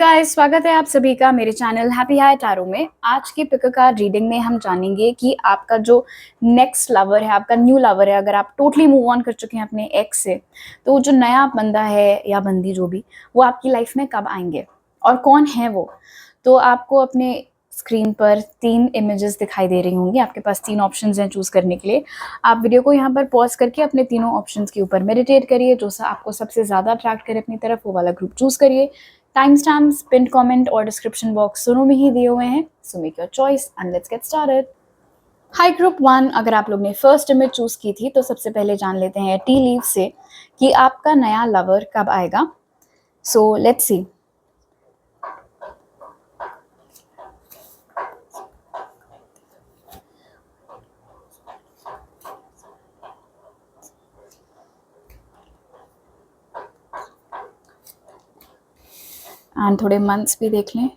Guys, स्वागत है आप सभी का मेरे चैनल हैप्पी हाई टैरो में। आज की पिक कार्ड रीडिंग में हम जानेंगे कि आपका जो नेक्स्ट लवर है, आपका न्यू लवर है, अगर आप टोटली मूव ऑन कर चुके हैं अपने एक्स से, तो जो नया बंदा है या बंदी जो भी, वो आपकी लाइफ में कब आएंगे और कौन है वो। तो आपको अपने स्क्रीन पर 3 इमेजेस दिखाई दे रही होंगी। आपके पास 3 ऑप्शंस हैं चूज करने के लिए। आप वीडियो को यहाँ पर पॉज करके अपने तीनों ऑप्शंस के ऊपर मेडिटेट करिए। जो सा आपको सबसे ज़्यादा अट्रैक्ट करे अपनी तरफ, वो वाला ग्रुप चूज करिए। टाइम स्टैम्प्स पिन कमेंट और डिस्क्रिप्शन बॉक्स दोनों में ही दिए हुए हैं। So make your choice and let's get started. High group 1, अगर आप लोग ने फर्स्ट इमेज चूज की थी तो सबसे पहले जान लेते हैं टी लीव से कि आपका नया लवर कब आएगा। So let's see. एंड थोड़े मंथ्स भी देख लें।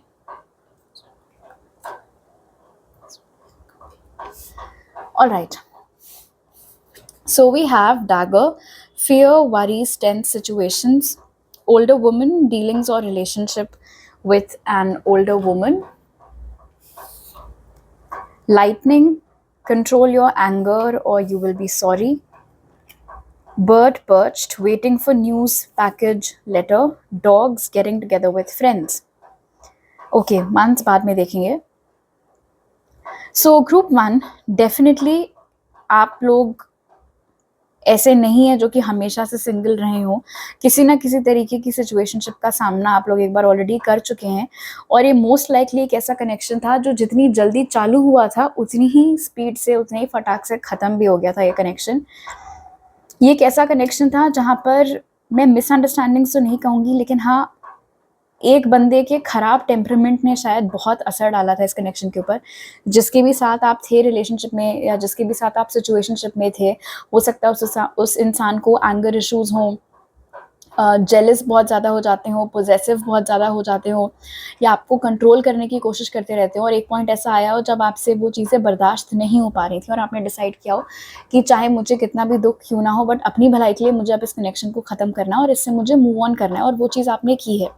All right. So we have dagger, fear, worries, tense situations, older woman, dealings or relationship with an older woman, lightning, control your anger or you will be sorry, bird perched, waiting for news, package, letter, dogs getting together with friends. Okay, months बाद में देखेंगे. So group 1, definitely आप लोग ऐसे नहीं है जो कि हमेशा से सिंगल रहे हो। किसी ना किसी तरीके की सिचुएशनशिप का सामना आप लोग एक बार ऑलरेडी कर चुके हैं और ये मोस्ट लाइकली एक ऐसा कनेक्शन था जो जितनी जल्दी चालू हुआ था उतनी ही स्पीड से, उतने ही फटाक से ख़त्म भी हो गया था ये कनेक्शन। ये एक ऐसा कनेक्शन था जहाँ पर मैं मिसअंडरस्टैंडिंग्स तो नहीं कहूँगी, लेकिन हाँ, एक बंदे के खराब टेम्परामेंट ने शायद बहुत असर डाला था इस कनेक्शन के ऊपर। जिसके भी साथ आप थे रिलेशनशिप में या जिसके भी साथ आप सिचुएशनशिप में थे, हो सकता है उस इंसान को एंगर इश्यूज हों, जेलस बहुत ज़्यादा हो जाते हो, पोजेसिव बहुत ज़्यादा हो जाते हो, या आपको कंट्रोल करने की कोशिश करते रहते हो और एक पॉइंट ऐसा आया हो जब आपसे वो चीज़ें बर्दाश्त नहीं हो पा रही थी और आपने डिसाइड किया हो कि चाहे मुझे कितना भी दुख क्यों ना हो, बट अपनी भलाई के लिए मुझे अब इस कनेक्शन को ख़त्म करना है और इससे मुझे मूव ऑन करना है, और वो चीज़ आपने की है।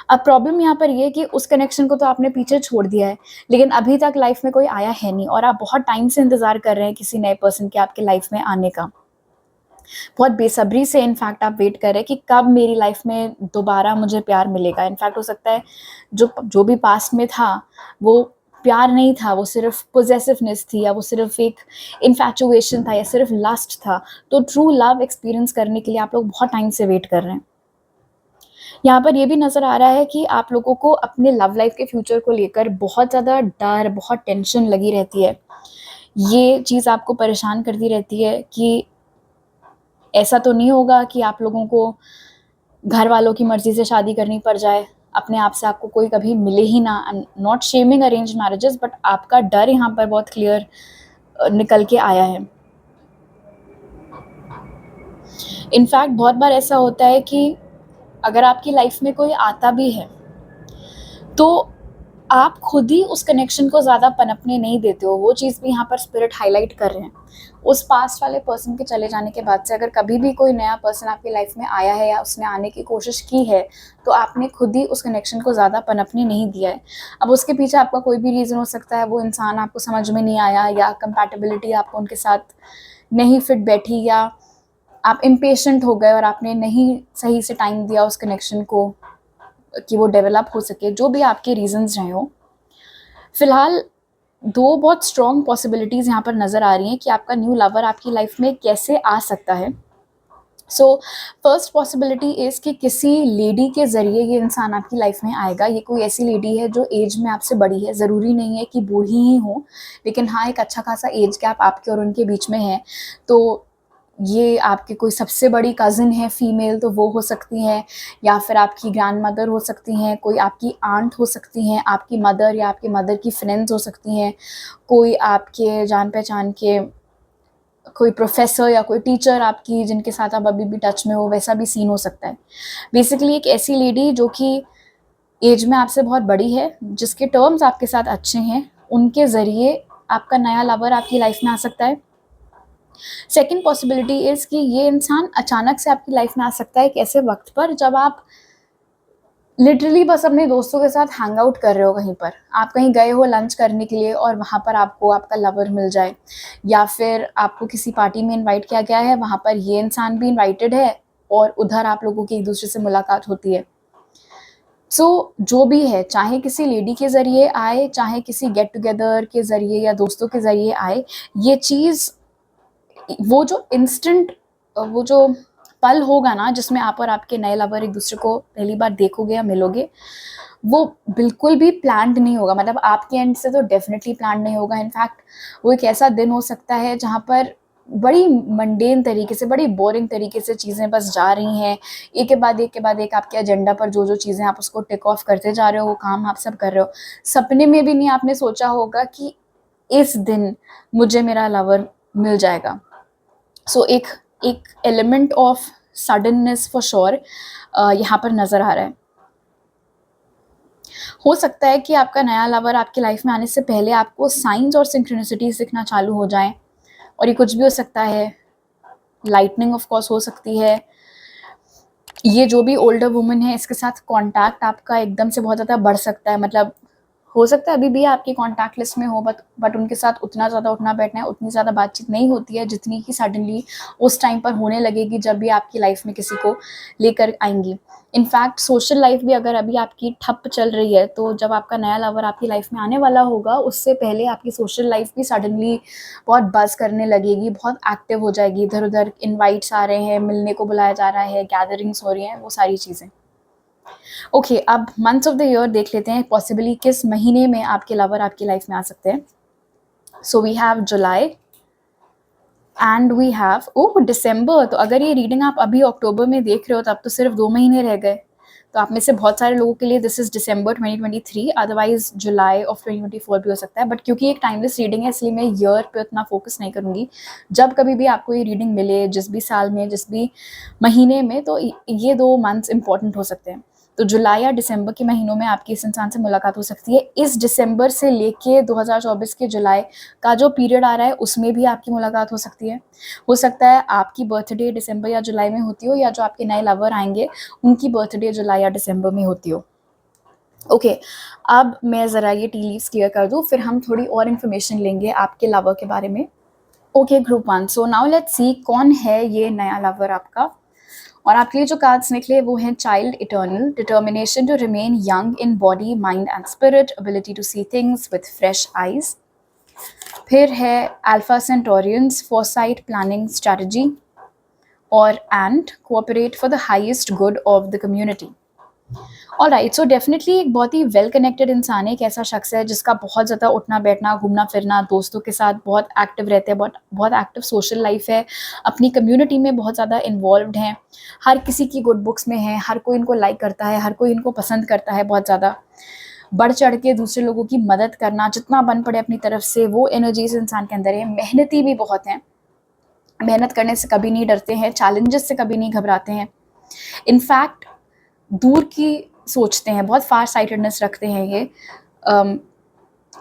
अब प्रॉब्लम यहाँ पर ये है कि उस कनेक्शन को तो आपने पीछे छोड़ दिया है, लेकिन अभी तक लाइफ में कोई आया है नहीं और आप बहुत टाइम से इंतज़ार कर रहे हैं किसी नए पर्सन के आपके लाइफ में आने का। बहुत बेसब्री से इनफैक्ट आप वेट कर रहे हैं कि कब मेरी लाइफ में दोबारा मुझे प्यार मिलेगा। इनफैक्ट हो सकता है जो भी पास्ट में था वो प्यार नहीं था, वो सिर्फ पोजेसिवनेस थी, या वो सिर्फ एक इन्फैचुएशन था, या सिर्फ लस्ट था। तो ट्रू लव एक्सपीरियंस करने के लिए आप लोग बहुत टाइम से वेट कर रहे हैं। यहाँ पर ये भी नज़र आ रहा है कि आप लोगों को अपने लव लाइफ के फ्यूचर को लेकर बहुत ज़्यादा डर, बहुत टेंशन लगी रहती है। ये चीज़ आपको परेशान करती रहती है कि ऐसा तो नहीं होगा कि आप लोगों को घर वालों की मर्ज़ी से शादी करनी पड़ जाए, अपने आप से आपको कोई कभी मिले ही ना। I am not shaming arrange marriages, but आपका डर यहाँ पर बहुत क्लियर निकल के आया है। इनफैक्ट बहुत बार ऐसा होता है कि अगर आपकी लाइफ में कोई आता भी है तो आप खुद ही उस कनेक्शन को ज़्यादा पनपने नहीं देते हो। वो चीज़ भी यहाँ पर स्पिरिट हाईलाइट कर रहे हैं। उस पास्ट वाले पर्सन के चले जाने के बाद से अगर कभी भी कोई नया पर्सन आपकी लाइफ में आया है या उसने आने की कोशिश की है, तो आपने खुद ही उस कनेक्शन को ज़्यादा पनपने नहीं दिया है। अब उसके पीछे आपका कोई भी रीज़न हो सकता है। वो इंसान आपको समझ में नहीं आया, या कंपैटिबिलिटी आपको उनके साथ नहीं फिट बैठी, या आप इम्पेशेंट हो गए और आपने नहीं सही से टाइम दिया उस कनेक्शन को कि वो डेवलप हो सके। जो भी आपके रीजंस रहे हो, फिलहाल 2 बहुत स्ट्रॉन्ग पॉसिबिलिटीज़ यहाँ पर नज़र आ रही हैं कि आपका न्यू लवर आपकी लाइफ में कैसे आ सकता है। सो फर्स्ट पॉसिबिलिटी इज़ कि किसी लेडी के ज़रिए ये इंसान आपकी लाइफ में आएगा। ये कोई ऐसी लेडी है जो एज में आपसे बड़ी है, ज़रूरी नहीं है कि बूढ़ी ही हो, लेकिन हाँ, एक अच्छा खासा एज गैप आपके और उनके बीच में है। तो ये आपकी कोई सबसे बड़ी कज़िन है फीमेल, तो वो हो सकती हैं, या फिर आपकी ग्रैंड मदर हो सकती हैं, कोई आपकी आंट हो सकती हैं, आपकी मदर या आपकी मदर की फ्रेंड्स हो सकती हैं, कोई आपके जान पहचान के कोई प्रोफेसर या कोई टीचर आपकी जिनके साथ आप अभी भी टच में हो, वैसा भी सीन हो सकता है। बेसिकली एक ऐसी लेडी जो कि एज में आपसे बहुत बड़ी है, जिसके टर्म्स आपके साथ अच्छे हैं, उनके ज़रिए आपका नया लवर आपकी लाइफ में आ सकता है। सेकेंड पॉसिबिलिटी इज़ कि ये इंसान अचानक से आपकी लाइफ में आ सकता है एक ऐसे वक्त पर जब आप लिटरली बस अपने दोस्तों के साथ हैंग आउट कर रहे हो कहीं पर। आप कहीं गए हो लंच करने के लिए और वहाँ पर आपको आपका लवर मिल जाए, या फिर आपको किसी पार्टी में इनवाइट किया गया है, वहाँ पर ये इंसान भी इनवाइटेड है और उधर आप लोगों की एक-दूसरे से मुलाकात होती है। जो भी है, चाहे किसी लेडी के ज़रिए आए, चाहे किसी गेट टुगेदर के ज़रिए या दोस्तों के ज़रिए आए, ये चीज़ वो जो इंस्टेंट वो जो पल होगा ना जिसमें आप और आपके नए लवर एक दूसरे को पहली बार देखोगे या मिलोगे, वो बिल्कुल भी प्लान्ड नहीं होगा। मतलब आपके एंड से तो डेफिनेटली प्लान्ड नहीं होगा। इनफैक्ट वो एक ऐसा दिन हो सकता है जहाँ पर बड़ी मंडेन तरीके से, बड़ी बोरिंग तरीके से चीज़ें बस जा रही हैं, एक के बाद एक के बाद एक आपके एजेंडा पर जो चीज़ें आप उसको टिक ऑफ करते जा रहे हो, वो काम आप सब कर रहे हो। सपने में भी नहीं आपने सोचा होगा कि इस दिन मुझे मेरा लवर मिल जाएगा। सो एक एक element of suddenness for sure यहाँ पर नज़र आ रहा है। हो सकता है कि आपका नया लवर आपकी लाइफ में आने से पहले आपको साइंस और सिंक्रोनिसिटीज दिखना चालू हो जाएं, और ये कुछ भी हो सकता है। लाइटनिंग ऑफ कोर्स हो सकती है। ये जो भी ओल्डर वुमन है, इसके साथ कांटेक्ट आपका एकदम से बहुत ज़्यादा बढ़ सकता है। मतलब हो सकता है अभी भी आपकी कॉन्टैक्ट लिस्ट में हो, बट उनके साथ उतना ज़्यादा उठना बैठना है, उतनी ज़्यादा बातचीत नहीं होती है जितनी कि सडनली उस टाइम पर होने लगेगी जब भी आपकी लाइफ में किसी को लेकर आएंगी। इनफैक्ट सोशल लाइफ भी अगर अभी आपकी ठप चल रही है, तो जब आपका नया लवर आपकी लाइफ में आने वाला होगा, उससे पहले आपकी सोशल लाइफ भी सडनली बहुत बज़ करने लगेगी, बहुत एक्टिव हो जाएगी। इधर उधर इन्वाइट्स आ रहे हैं, मिलने को बुलाया जा रहा है, गैदरिंग्स हो रही हैं, वो सारी चीज़ें। ओके, अब मंथ्स ऑफ द ईयर देख लेते हैं, पॉसिबली किस महीने में आपके लवर आपकी लाइफ में आ सकते हैं। So we have July and we have December. तो अगर ये रीडिंग आप अभी अक्टूबर में देख रहे हो, तब तो सिर्फ 2 महीने रह गए। तो आप में से बहुत सारे लोगों के लिए this is December 2023, otherwise July of 2024 भी हो सकता है। बट क्योंकि एक टाइमलेस रीडिंग है, इसलिए मैं ईयर पे उतना फोकस नहीं करूँगी। जब कभी भी आपको ये रीडिंग मिले, जिस भी साल में, जिस भी महीने में, तो ये 2 मंथ्स इंपॉर्टेंट हो सकते हैं। तो जुलाई या दिसंबर के महीनों में आपकी इस इंसान से मुलाकात हो सकती है। इस दिसंबर से लेके 2024 के जुलाई का जो पीरियड आ रहा है, उसमें भी आपकी मुलाकात हो सकती है। हो सकता है आपकी बर्थडे दिसंबर या जुलाई में होती हो, या जो आपके नए लवर आएंगे उनकी बर्थडे जुलाई या दिसंबर में होती हो। ओके, अब मैं ज़रा ये टी लीव्स क्लियर कर दूँ, फिर हम थोड़ी और इन्फॉर्मेशन लेंगे आपके लवर के बारे में। Okay group 1, so now let's see कौन है ये नया लवर आपका। और आपके लिए जो कार्ड्स निकले वो हैं child eternal, determination to remain young in body, mind and spirit, ability to see things with fresh eyes. फिर है Alpha Centaurians, foresight, planning, strategy, और and cooperate for the highest good of the community. Alright, so definitely एक बहुत ही well connected इंसान है, एक ऐसा शख्स है जिसका बहुत ज़्यादा उठना बैठना, घूमना फिरना, दोस्तों के साथ बहुत एक्टिव रहते हैं, बहुत बहुत एक्टिव सोशल लाइफ है, अपनी कम्युनिटी में बहुत ज़्यादा इन्वॉल्व्ड हैं, हर किसी की गुड बुक्स में है, हर कोई इनको लाइक करता है, हर कोई इनको पसंद करता है, बहुत ज़्यादा बढ़ चढ़ के दूसरे लोगों की मदद करना, जितना बन पड़े अपनी तरफ से, वो एनर्जीज इंसान के अंदर है। मेहनती भी बहुत हैं, मेहनत करने से कभी नहीं डरते हैं, चैलेंजेस से कभी नहीं घबराते हैं। इनफैक्ट दूर की सोचते हैं, बहुत फार साइटेडनेस रखते हैं ये।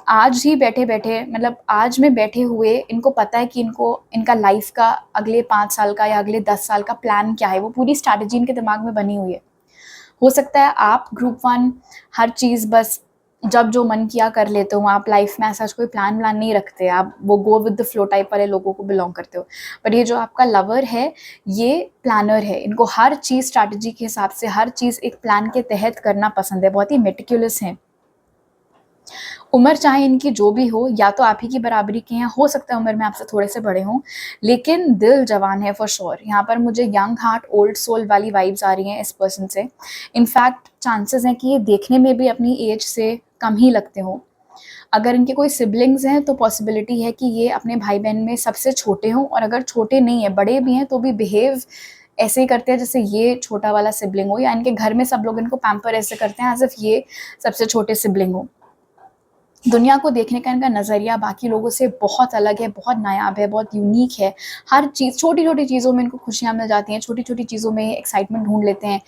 आज ही बैठे बैठे, मतलब आज में बैठे हुए, इनको पता है कि इनको इनका लाइफ का अगले 5 साल का या अगले 10 साल का प्लान क्या है, वो पूरी स्ट्रैटेजी इनके दिमाग में बनी हुई है। हो सकता है आप ग्रुप 1 हर चीज़ बस जब जो मन किया कर लेते हो, आप लाइफ में ऐसा कोई प्लान नहीं रखते, आप वो go with the flow type वाले लोगों को बिलोंग करते हो। पर ये जो आपका लवर है, ये प्लानर है, इनको हर चीज़ स्ट्रैटेजी के हिसाब से, हर चीज़ एक प्लान के तहत करना पसंद है, बहुत ही मेटिकुलस हैं। उम्र चाहे इनकी जो भी हो, या तो आप ही की बराबरी के हैं, हो सकता है उम्र में आपसे थोड़े से बड़े हों, लेकिन दिल जवान है फॉर श्योर। यहाँ पर मुझे यंग हार्ट ओल्ड सोल वाली वाइब्स आ रही हैं इस पर्सन से। इनफैक्ट चांसेस हैं कि ये देखने में भी अपनी एज से कम ही लगते हों। अगर इनके कोई सिबलिंग्स हैं तो पॉसिबिलिटी है कि ये अपने भाई बहन में सबसे छोटे हों, और अगर छोटे नहीं हैं, बड़े भी हैं, तो भी बिहेव ऐसे ही करते हैं जैसे ये छोटा वाला सिबलिंग हो, या इनके घर में सब लोग इनको पैम्पर ऐसे करते हैं एज इफ ये सबसे छोटे सिबलिंग हो। दुनिया को देखने का इनका नज़रिया बाकी लोगों से बहुत अलग है, बहुत नायाब है, बहुत यूनिक है। हर चीज़, छोटी-छोटी चीज़ों में इनको खुशियाँ मिल जाती हैं, छोटी-छोटी चीज़ों में एक्साइटमेंट ढूँढ लेते हैं।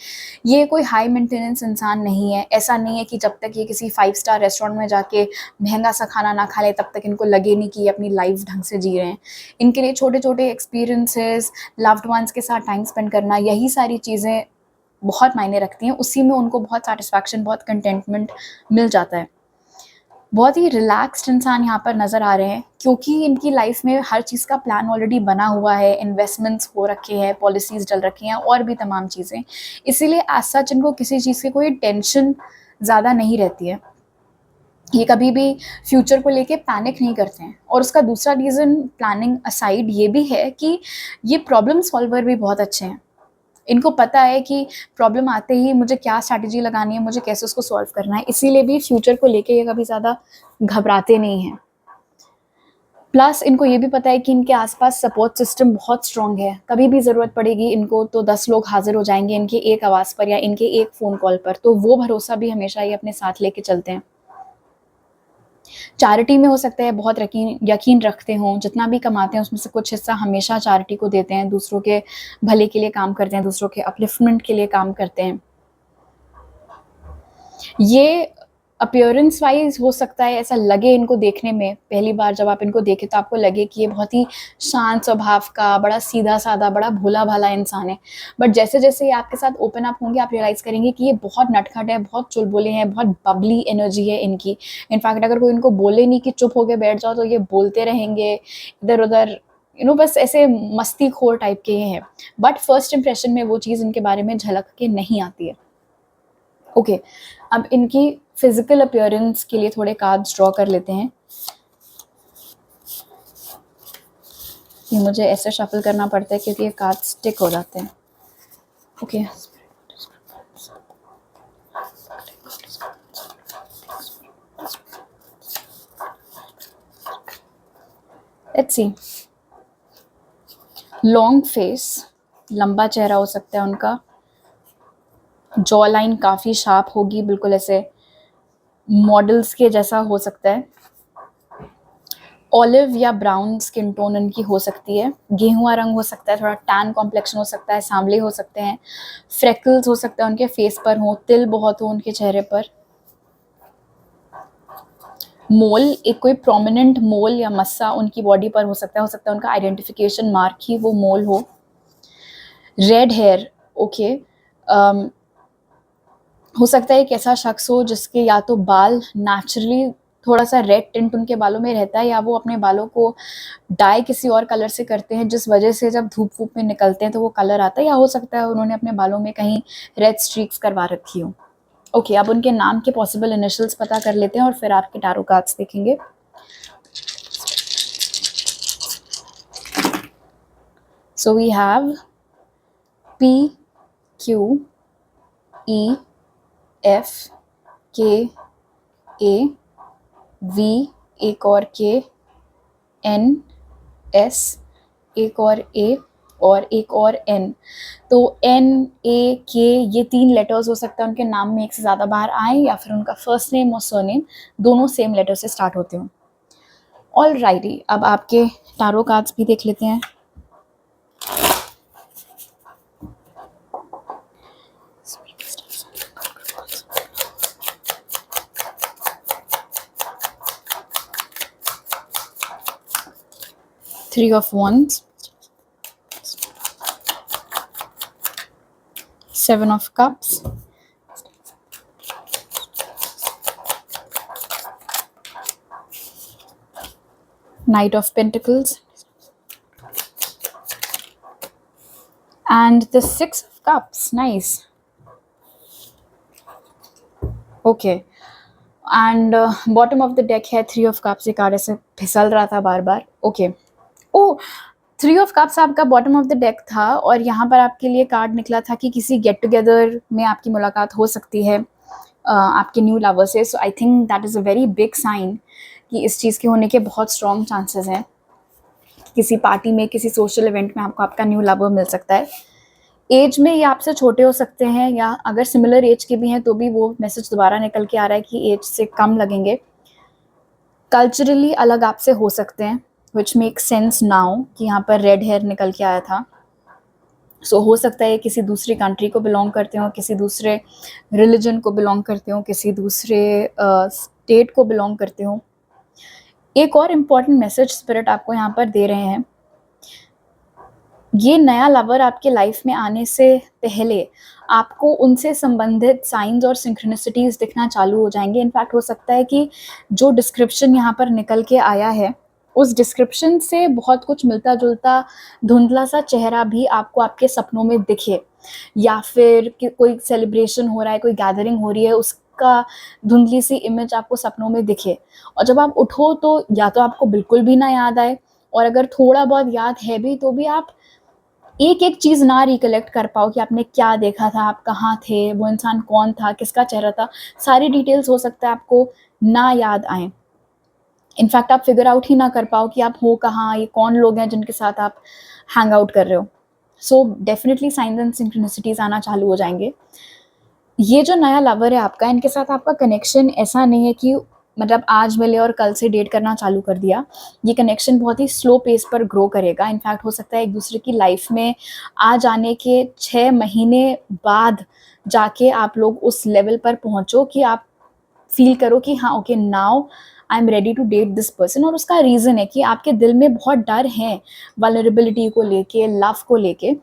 ये कोई हाई मेंटेनेंस इंसान नहीं है। ऐसा नहीं है कि जब तक ये किसी 5 स्टार रेस्टोरेंट में जाके महँगा सा खाना ना खा ले, तब तक इनको लगे नहीं कि ये अपनी लाइफ़ ढंग से जी रहे हैं। इनके लिए छोटे-छोटे एक्सपीरियंसेस, लव्ड वन्स के साथ टाइम स्पेंड करना, यही सारी चीज़ें बहुत मायने रखती हैं, उसी में उनको बहुत सेटिस्फैक्शन, बहुत कंटेंटमेंट मिल जाता है। बहुत ही रिलैक्स्ड इंसान यहाँ पर नज़र आ रहे हैं, क्योंकि इनकी लाइफ में हर चीज़ का प्लान ऑलरेडी बना हुआ है, इन्वेस्टमेंट्स हो रखे हैं, पॉलिसीज़ डल रखी हैं और भी तमाम चीज़ें। इसीलिए एज सच इनको किसी चीज़ की कोई टेंशन ज़्यादा नहीं रहती है। ये कभी भी फ्यूचर को लेके पैनिक नहीं करते हैं। और उसका दूसरा रीज़न प्लानिंग असाइड ये भी है कि ये प्रॉब्लम सॉल्वर भी बहुत अच्छे हैं। इनको पता है कि प्रॉब्लम आते ही मुझे क्या स्ट्रैटेजी लगानी है, मुझे कैसे उसको सॉल्व करना है, इसीलिए भी फ्यूचर को लेके ये कभी ज़्यादा घबराते नहीं हैं। प्लस इनको ये भी पता है कि इनके आसपास सपोर्ट सिस्टम बहुत स्ट्रॉन्ग है, कभी भी ज़रूरत पड़ेगी इनको तो 10 लोग हाजिर हो जाएंगे इनके एक आवाज़ पर या इनके एक फ़ोन कॉल पर। तो वो भरोसा भी हमेशा ये अपने साथ लेके चलते हैं। चैरिटी में हो सकता है बहुत यकीन रखते हों, जितना भी कमाते हैं उसमें से कुछ हिस्सा हमेशा चैरिटी को देते हैं, दूसरों के भले के लिए काम करते हैं, दूसरों के अपलिफ्टमेंट के लिए काम करते हैं। ये अपीयरेंस वाइज हो सकता है ऐसा लगे इनको देखने में, पहली बार जब आप इनको देखें तो आपको लगे कि ये बहुत ही शांत स्वभाव का, बड़ा सीधा साधा, बड़ा भोला भाला इंसान है। बट जैसे जैसे ये आपके साथ ओपन अप होंगे, आप रियलाइज़ करेंगे कि ये बहुत नटखट है, बहुत चुलबुले हैं, बहुत बबली एनर्जी है इनकी। इनफैक्ट अगर कोई इनको बोले नहीं कि चुप होके बैठ जाओ तो ये बोलते रहेंगे इधर उधर, बस ऐसे मस्तीखोर टाइप के हैं। बट फर्स्ट इंप्रेशन में वो चीज़ इनके बारे में झलक के नहीं आती है। ओके, अब इनकी फिजिकल अपीयरेंस के लिए थोड़े कार्ड्स ड्रॉ कर लेते हैं। ये मुझे ऐसे शफल करना पड़ता है क्योंकि ये कार्ड स्टिक हो जाते हैं। Okay, let's see. Long face, लंबा चेहरा हो सकता है उनका, जॉ लाइन काफ़ी शार्प होगी, बिल्कुल ऐसे मॉडल्स के जैसा हो सकता है। ऑलिव या ब्राउन स्किन टोन इनकी हो सकती है, गेहुआ रंग हो सकता है, थोड़ा टैन कॉम्प्लेक्शन हो सकता है, सांवले हो सकते हैं, फ्रेकल्स हो सकता है उनके फेस पर हो, तिल बहुत हो उनके चेहरे पर, मोल, एक कोई प्रोमिनेंट मोल या मस्सा उनकी बॉडी पर हो सकता है उनका आइडेंटिफिकेशन मार्क ही वो मोल हो। रेड हेयर, ओके, हो सकता है एक ऐसा शख्स हो जिसके या तो बाल नेचुरली थोड़ा सा रेड टिंट उनके बालों में रहता है, या वो अपने बालों को डाई किसी और कलर से करते हैं जिस वजह से जब धूप वूप में निकलते हैं तो वो कलर आता है, या हो सकता है उन्होंने अपने बालों में कहीं रेड स्ट्रीक्स करवा रखी हो। ओके, अब उनके नाम के पॉसिबल इनिशियल्स पता कर लेते हैं और फिर आपके टैरो कार्ड्स देखेंगे। So we have PQEFKA, V एक और K, NS एक और A और एक और N। तो NAK ये 3 लेटर्स हो सकता है उनके नाम में एक से ज़्यादा बार आए, या फिर उनका फर्स्ट नेम और सरनेम दोनों सेम लेटर से स्टार्ट होते हों। ऑल राइटी, अब आपके टारो कार्ड्स भी देख लेते हैं। Three of Wands, Seven of Cups, Knight of Pentacles, and the Six of Cups. Nice. Okay, and bottom of the deck है Three of Cups। ये कार्ड ऐसे फिसल रहा था बार बार। ओके, ओ, थ्री ऑफ कप्स आपका बॉटम ऑफ द डेक था और यहाँ पर आपके लिए कार्ड निकला था कि किसी गेट टुगेदर में आपकी मुलाकात हो सकती है आपके न्यू लवर से। So I think that is a very big sign कि इस चीज़ के होने के बहुत स्ट्रॉन्ग चांसेस हैं। किसी पार्टी में, किसी सोशल इवेंट में आपको आपका न्यू लवर मिल सकता है। एज में ये आपसे छोटे हो सकते हैं, या अगर सिमिलर एज के भी हैं तो भी वो मैसेज दोबारा निकल के आ रहा है कि एज से कम लगेंगे। कल्चरली अलग आपसे हो सकते हैं, विच मेक सेंस नाउ कि यहाँ पर रेड हेयर निकल के आया था। सो हो सकता है किसी दूसरी कंट्री को बिलोंग करते हो, किसी दूसरे रिलीजन को बिलोंग करते हो, किसी दूसरे स्टेट को बिलोंग करते हो। एक और इम्पॉर्टेंट मैसेज स्पिरिट आपको यहाँ पर दे रहे हैं, ये नया लवर आपके लाइफ में आने से पहले आपको उनसे संबंधित साइंस और सिंक्रोनिसिटीज़ दिखना चालू हो जाएँगे। इनफैक्ट हो सकता है कि जो डिस्क्रिप्शन यहाँ पर निकल के आया है, उस डिस्क्रिप्शन से बहुत कुछ मिलता-जुलता धुंधला-सा चेहरा भी आपको आपके सपनों में दिखे, या फिर कि कोई सेलिब्रेशन हो रहा है, कोई गैदरिंग हो रही है, उसका धुंधली-सी इमेज आपको सपनों में दिखे। और जब आप उठो तो या तो आपको बिल्कुल भी ना याद आए, और अगर थोड़ा बहुत याद है भी तो भी आप एक-एक चीज़ ना रिकलेक्ट कर पाओ कि आपने क्या देखा था, आप कहाँ थे, वो इंसान कौन था, किसका चेहरा था, सारी डिटेल्स हो सकता है आपको ना याद आएँ। इनफैक्ट आप फिगर आउट ही ना कर पाओ कि आप हो कहाँ, ये कौन लोग हैं जिनके साथ आप हैंग आउट कर रहे हो। सो डेफिनिटली साइंस एंड सिंक्रोनिसिटीज़ आना चालू हो जाएँगे। ये जो नया लवर है आपका, इनके साथ आपका कनेक्शन ऐसा नहीं है कि मतलब आज मिले और कल से डेट करना चालू कर दिया। ये कनेक्शन बहुत ही स्लो पेस पर ग्रो करेगा। इनफैक्ट हो सकता है एक-दूसरे की लाइफ़ में आ जाने के 6 महीने बाद जाके आप लोग उस लेवल पर पहुँचो कि आप फ़ील करो कि हाँ, okay now I am ready to date this person. और उसका रीज़न है कि आपके दिल में बहुत डर है वल्नरेबिलिटी को लेके, लव को लेके।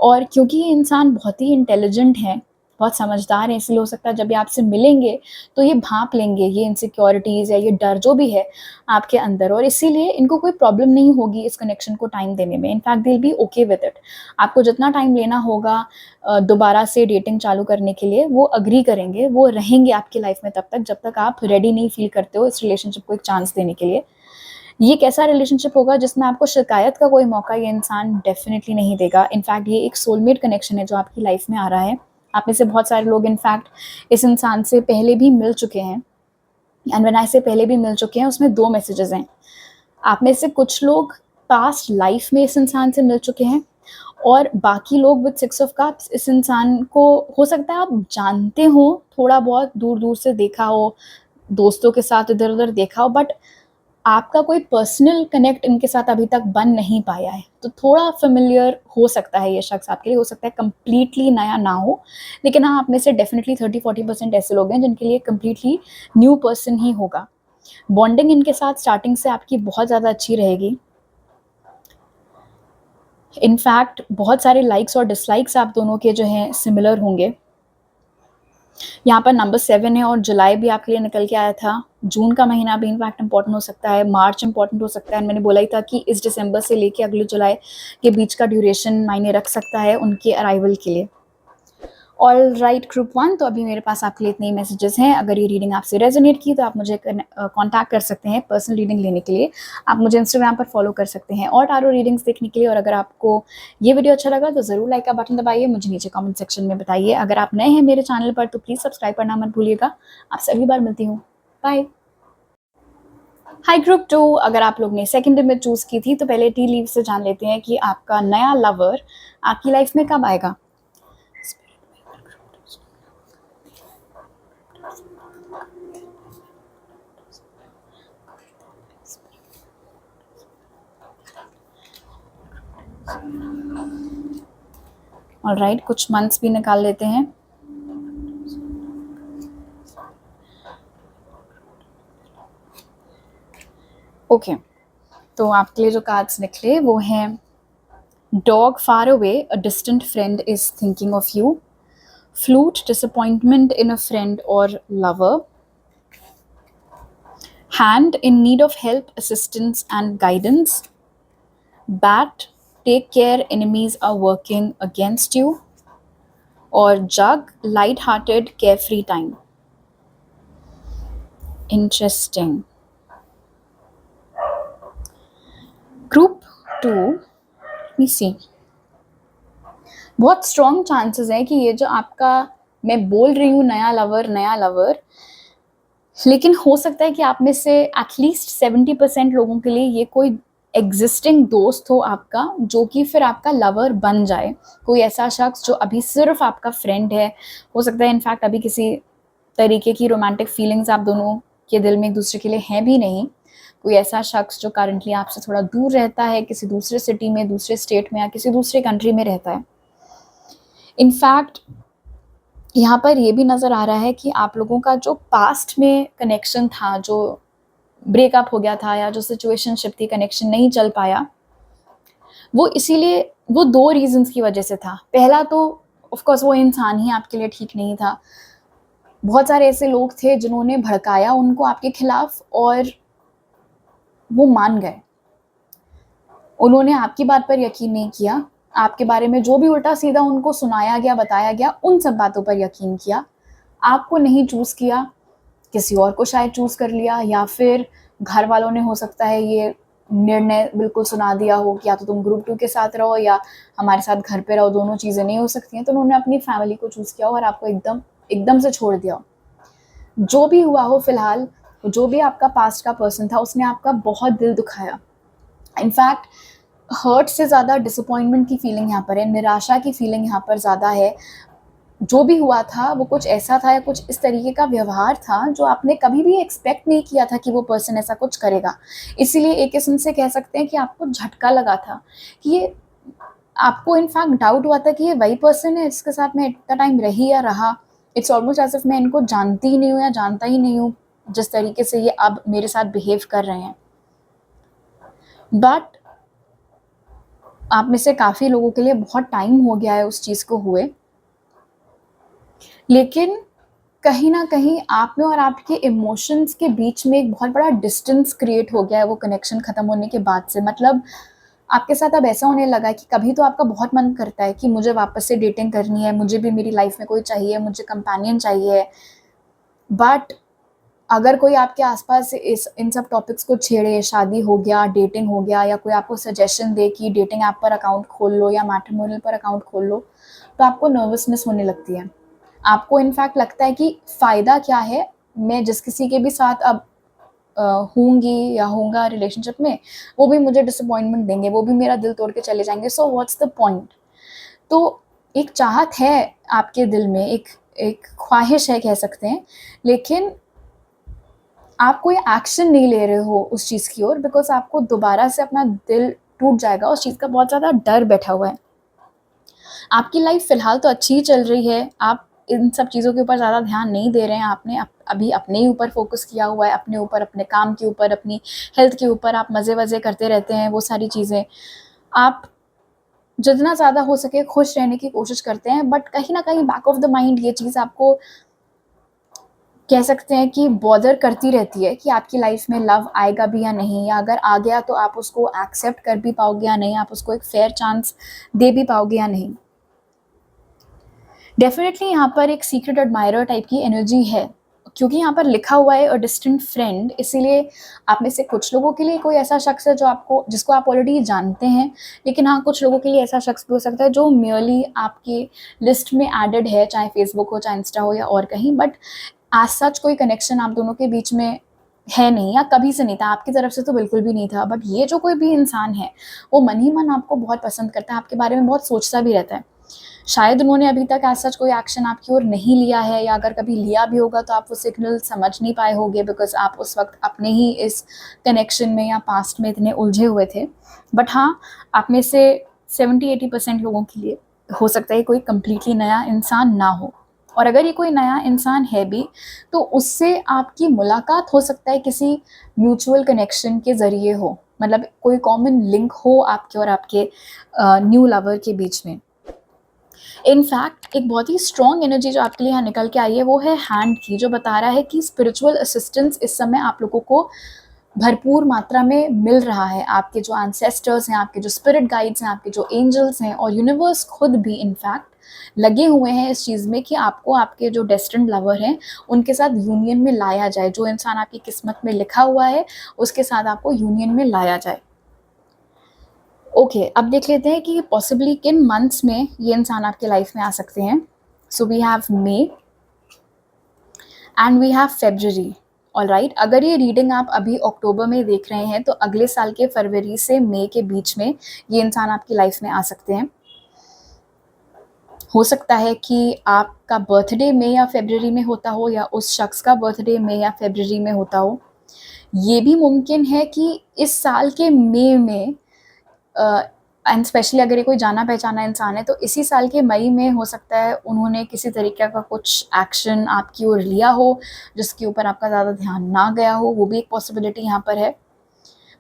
और क्योंकि ये इंसान बहुत ही इंटेलिजेंट हैं, बहुत समझदार हैं, इसलिए हो सकता है जब ये आपसे मिलेंगे तो ये भाँप लेंगे ये इनसिक्योरिटीज़ या ये डर जो भी है आपके अंदर, और इसीलिए इनको कोई प्रॉब्लम नहीं होगी इस कनेक्शन को टाइम देने में। In fact they will be okay with it. आपको जितना टाइम लेना होगा दोबारा से डेटिंग चालू करने के लिए, वो एग्री करेंगे, वो रहेंगे आपकी लाइफ में तब तक जब तक आप रेडी नहीं फ़ील करते हो इस रिलेशनशिप को एक चांस देने के लिए। ये एक ऐसा रिलेशनशिप होगा जिसमें आपको शिकायत का कोई मौका ये इंसान डेफ़िनिटली नहीं देगा। इनफैक्ट ये एक सोलमेट कनेक्शन है जो आपकी लाइफ में आ रहा है। आप में से बहुत सारे लोग इनफैक्ट इस इंसान से पहले भी मिल चुके हैं, एंड व्हेन आई से पहले भी मिल चुके हैं, उसमें 2 मैसेजेज़ हैं। आप में से कुछ लोग पास्ट लाइफ में इस इंसान से मिल चुके हैं, और बाकी लोग विद 6 ऑफ कप्स इस इंसान को हो सकता है आप जानते हो, थोड़ा बहुत दूर-दूर से देखा हो, दोस्तों के साथ इधर-उधर देखा हो, बट आपका कोई पर्सनल कनेक्ट इनके साथ अभी तक बन नहीं पाया है। तो थोड़ा फ़ैमिलियर हो सकता है ये शख्स आपके लिए, हो सकता है कंप्लीटली नया ना हो, लेकिन हाँ, आप में से डेफ़िनिटली 30-40% ऐसे लोग हैं जिनके लिए कंप्लीटली न्यू पर्सन ही होगा। बॉन्डिंग इनके साथ स्टार्टिंग से आपकी बहुत ज़्यादा अच्छी रहेगी। इनफैक्ट बहुत सारे लाइक्स और डिसलाइक्स आप दोनों के जो हैं सिमिलर होंगे। यहाँ पर नंबर 7 है और जुलाई भी आपके लिए निकल के आया था। जून का महीना भी इनफैक्ट इम्पोर्टेंट हो सकता है, मार्च इम्पोर्टेंट हो सकता है। मैंने बोला ही था कि इस दिसंबर से लेके अगले जुलाई के बीच का ड्यूरेशन मायने रख सकता है उनके अराइवल के लिए। ऑलराइट ग्रुप 1, तो अभी मेरे पास आपके लिए इतने ही मैसेजेस हैं। अगर ये रीडिंग आपसे रेजोनेट की तो आप मुझे कॉन्टैक्ट कर सकते हैं पर्सनल रीडिंग लेने के लिए। आप मुझे इंस्टाग्राम पर फॉलो कर सकते हैं और टारो रीडिंग्स देखने के लिए। और अगर आपको ये वीडियो अच्छा लगा तो ज़रूर लाइक का बटन दबाइए, मुझे नीचे कमेंट सेक्शन में बताइए। अगर आप नए हैं मेरे चैनल पर तो प्लीज़ सब्सक्राइब करना मत भूलिएगा। आपसे अगली बार मिलती हूँ। बाय। हाय ग्रुप 2, अगर आप लोग ने सेकंड इमेज चूज़ की थी तो पहले टी लीव से जान लेते हैं कि आपका नया लवर आपकी लाइफ में कब आएगा। ऑलराइट, कुछ मंथ्स भी निकाल लेते हैं। ओके, तो आपके लिए जो कार्ड्स निकले वो हैं dog far away, a distant friend is thinking of you, flute, disappointment in a friend और lover, hand, in need of help, assistance and guidance, bat, take care, enemies are working against you, or jug, light-hearted, carefree time. Interesting. Group 2, let me see. बहुत strong chances हैं कि ये जो आपका, मैं बोल रही हूँ नया लवर, लेकिन हो सकता है कि आप में से एटलीस्ट 70% लोगों के लिए ये कोई एग्जिस्टिंग दोस्त हो आपका, जो कि फिर आपका लवर बन जाए। कोई ऐसा शख्स जो अभी सिर्फ आपका फ्रेंड है, हो सकता है इनफैक्ट अभी किसी तरीके की रोमांटिक फीलिंग्स आप दोनों के दिल में एक दूसरे के लिए हैं भी नहीं। कोई ऐसा शख्स जो करंटली आपसे थोड़ा दूर रहता है, किसी दूसरे सिटी में, दूसरे स्टेट में या किसी दूसरे कंट्री में रहता है। इनफैक्ट यहाँ पर ये भी नज़र आ रहा है कि आप लोगों का जो पास्ट में कनेक्शन था, जो ब्रेकअप हो गया था या जो सिचुएशनशिप थी, कनेक्शन नहीं चल पाया, वो इसीलिए वो 2 रीज़न्स की वजह से था। पहला तो ऑफ़ कोर्स वो इंसान ही आपके लिए ठीक नहीं था। बहुत सारे ऐसे लोग थे जिन्होंने भड़काया उनको आपके खिलाफ और वो मान गए। उन्होंने आपकी बात पर यकीन नहीं किया, आपके बारे में जो भी उल्टा-सीधा उनको सुनाया गया, बताया गया, उन सब बातों पर यकीन किया। आपको नहीं चूज़ किया, किसी और को शायद चूज़ कर लिया या फिर घर वालों ने हो सकता है ये निर्णय बिल्कुल सुना दिया हो कि या तो तुम ग्रुप 2 के साथ रहो या हमारे साथ घर पे रहो, दोनों चीज़ें नहीं हो सकती हैं। तो उन्होंने अपनी फैमिली को चूज़ किया हो और आपको एकदम एकदम से छोड़ दिया हो। जो भी हुआ हो फिलहाल, जो भी आपका पास्ट का पर्सन था, उसने आपका बहुत दिल दुखाया। इनफैक्ट हर्ट से ज़्यादा डिसअपॉइंटमेंट की फीलिंग यहाँ पर है, निराशा की फीलिंग यहाँ पर ज़्यादा है। जो भी हुआ था वो कुछ ऐसा था या कुछ इस तरीके का व्यवहार था जो आपने कभी भी एक्सपेक्ट नहीं किया था कि वो पर्सन ऐसा कुछ करेगा। इसीलिए एक किस्म से कह सकते हैं कि आपको झटका लगा था कि ये आपको इनफैक्ट डाउट हुआ था कि ये वही पर्सन है जिसके साथ मैं इतना टाइम रही या रहा। इट्स ऑलमोस्ट एज़ इफ मैं इनको जानती ही नहीं हूँ या जानता ही नहीं हूँ, जिस तरीके से ये अब मेरे साथ बिहेव कर रहे हैं। बट आप में से काफ़ी लोगों के लिए बहुत टाइम हो गया है उस चीज़ को हुए। लेकिन कहीं न कहीं आप में और आपके इमोशंस के बीच में एक बहुत बड़ा डिस्टेंस क्रिएट हो गया है वो कनेक्शन ख़त्म होने के बाद से। मतलब आपके साथ अब ऐसा होने लगा है कि कभी तो आपका बहुत मन करता है कि मुझे वापस से डेटिंग करनी है, मुझे भी मेरी लाइफ़ में कोई चाहिए, मुझे कंपेनियन चाहिए। बट अगर कोई आपके आस-पास इस इन सब टॉपिक्स को छेड़े, शादी हो गया, डेटिंग हो गया या कोई आपको सजेशन दे कि डेटिंग ऐप पर अकाउंट खोल लो या मैट्रिमोनियल पर अकाउंट खोल लो, तो आपको नर्वसनेस होने लगती है। आपको इनफैक्ट लगता है कि फ़ायदा क्या है, मैं जिस किसी के भी साथ अब हूँगी या होऊँगा रिलेशनशिप में, वो भी मुझे डिसअपॉइंटमेंट देंगे, वो भी मेरा दिल तोड़ के चले जाएँगे, सो व्हाट्स द पॉइंट? तो एक चाहत है आपके दिल में, एक एक ख्वाहिश है कह सकते हैं, लेकिन आप कोई एक्शन नहीं ले रहे हो उस चीज़ की ओर बिकॉज़ आपको दोबारा से अपना दिल टूट जाएगा, उस चीज़ का बहुत ज़्यादा डर बैठा हुआ है। आपकी लाइफ़ फ़िलहाल तो अच्छी ही चल रही है, आप इन सब चीज़ों के ऊपर ज़्यादा ध्यान नहीं दे रहे हैं, आपने अभी अपने ही ऊपर फ़ोकस किया हुआ है, अपने ऊपर, अपने काम के ऊपर, अपनी हेल्थ के ऊपर आप मज़े-वज़े करते रहते हैं, वो सारी चीज़ें। आप जितना ज़्यादा हो सके खुश रहने की कोशिश करते हैं, बट कहीं न कहीं बैक ऑफ द माइंड ये चीज़ आपको कह सकते हैं कि बॉदर करती रहती है कि आपकी लाइफ़ में लव आएगा भी या नहीं, या अगर आ गया तो आप उसको एक्सेप्ट कर भी पाओगे या नहीं, आप उसको एक फेयर चांस दे भी पाओगे या नहीं। डेफ़िनेटली यहाँ पर एक सीक्रेट एडमायरर टाइप की एनर्जी है, क्योंकि यहाँ पर लिखा हुआ है अ डिस्टेंट फ्रेंड, इसीलिए आप में से कुछ लोगों के लिए कोई ऐसा शख्स है जो आपको जिसको आप ऑलरेडी जानते हैं, लेकिन हाँ, कुछ लोगों के लिए ऐसा शख्स भी हो सकता है जो मेयरली आपकी लिस्ट में एडेड है, चाहे फ़ेसबुक हो, चाहे इंस्टा हो या और कहीं, बट एज़ सच कोई कनेक्शन आप दोनों के बीच में है नहीं या कभी से नहीं था, आपकी तरफ से तो बिल्कुल भी नहीं था। बट ये जो कोई भी इंसान है, वो मन ही मन आपको बहुत पसंद करता है, आपके बारे में बहुत सोचता भी रहता है। शायद उन्होंने अभी तक एज़ सच कोई एक्शन आपकी ओर नहीं लिया है, या अगर कभी लिया भी होगा तो आप वो सिग्नल समझ नहीं पाए होंगे बिकॉज़ आप उस वक़्त अपने ही इस कनेक्शन में या पास्ट में इतने उलझे हुए थे। बट हाँ, आप में से 70-80% लोगों के लिए हो सकता है कोई कंप्लीटली नया इंसान ना हो, और अगर ये कोई नया इंसान है भी, तो उससे आपकी मुलाकात हो सकता है किसी म्यूचुअल कनेक्शन के ज़रिए हो। मतलब कोई कॉमन लिंक हो आपके और आपके न्यू लवर के बीच में। इनफैक्ट एक बहुत ही स्ट्रॉन्ग एनर्जी जो आपके लिए यहाँ निकल के आई है वो है हैंड की, जो बता रहा है कि स्पिरिचुअल असिस्टेंस इस समय आप लोगों को भरपूर मात्रा में मिल रहा है। आपके जो एंसेस्टर्स हैं, आपके जो स्पिरिट गाइड्स हैं, आपके जो एंजल्स हैं और यूनिवर्स खुद भी इनफैक्ट लगे हुए हैं इस चीज़ में कि आपको आपके जो डेस्टिन्ड लवर हैं उनके साथ यूनियन में लाया जाए। जो इंसान आपकी किस्मत में लिखा हुआ है उसके साथ आपको यूनियन में लाया जाए। ओके, अब देख लेते हैं कि पॉसिबली किन मंथ्स में ये इंसान आपके लाइफ में आ सकते हैं। So we have May and we have February. Alright, अगर ये रीडिंग आप अभी अक्टूबर में देख रहे हैं तो अगले साल के फरवरी से मई के बीच में ये इंसान आपकी लाइफ में आ सकते हैं। हो सकता है कि आपका बर्थडे मई या फरवरी में होता हो या उस शख्स का बर्थडे मई या फरवरी में होता हो। ये भी मुमकिन है कि इस साल के मई में एंड स्पेशली अगर ये कोई जाना-पहचाना इंसान है, तो इसी साल के मई में हो सकता है उन्होंने किसी तरीके का कुछ एक्शन आपकी ओर लिया हो, जिसके ऊपर आपका ज़्यादा ध्यान ना गया हो, वो भी एक पॉसिबिलिटी यहाँ पर है।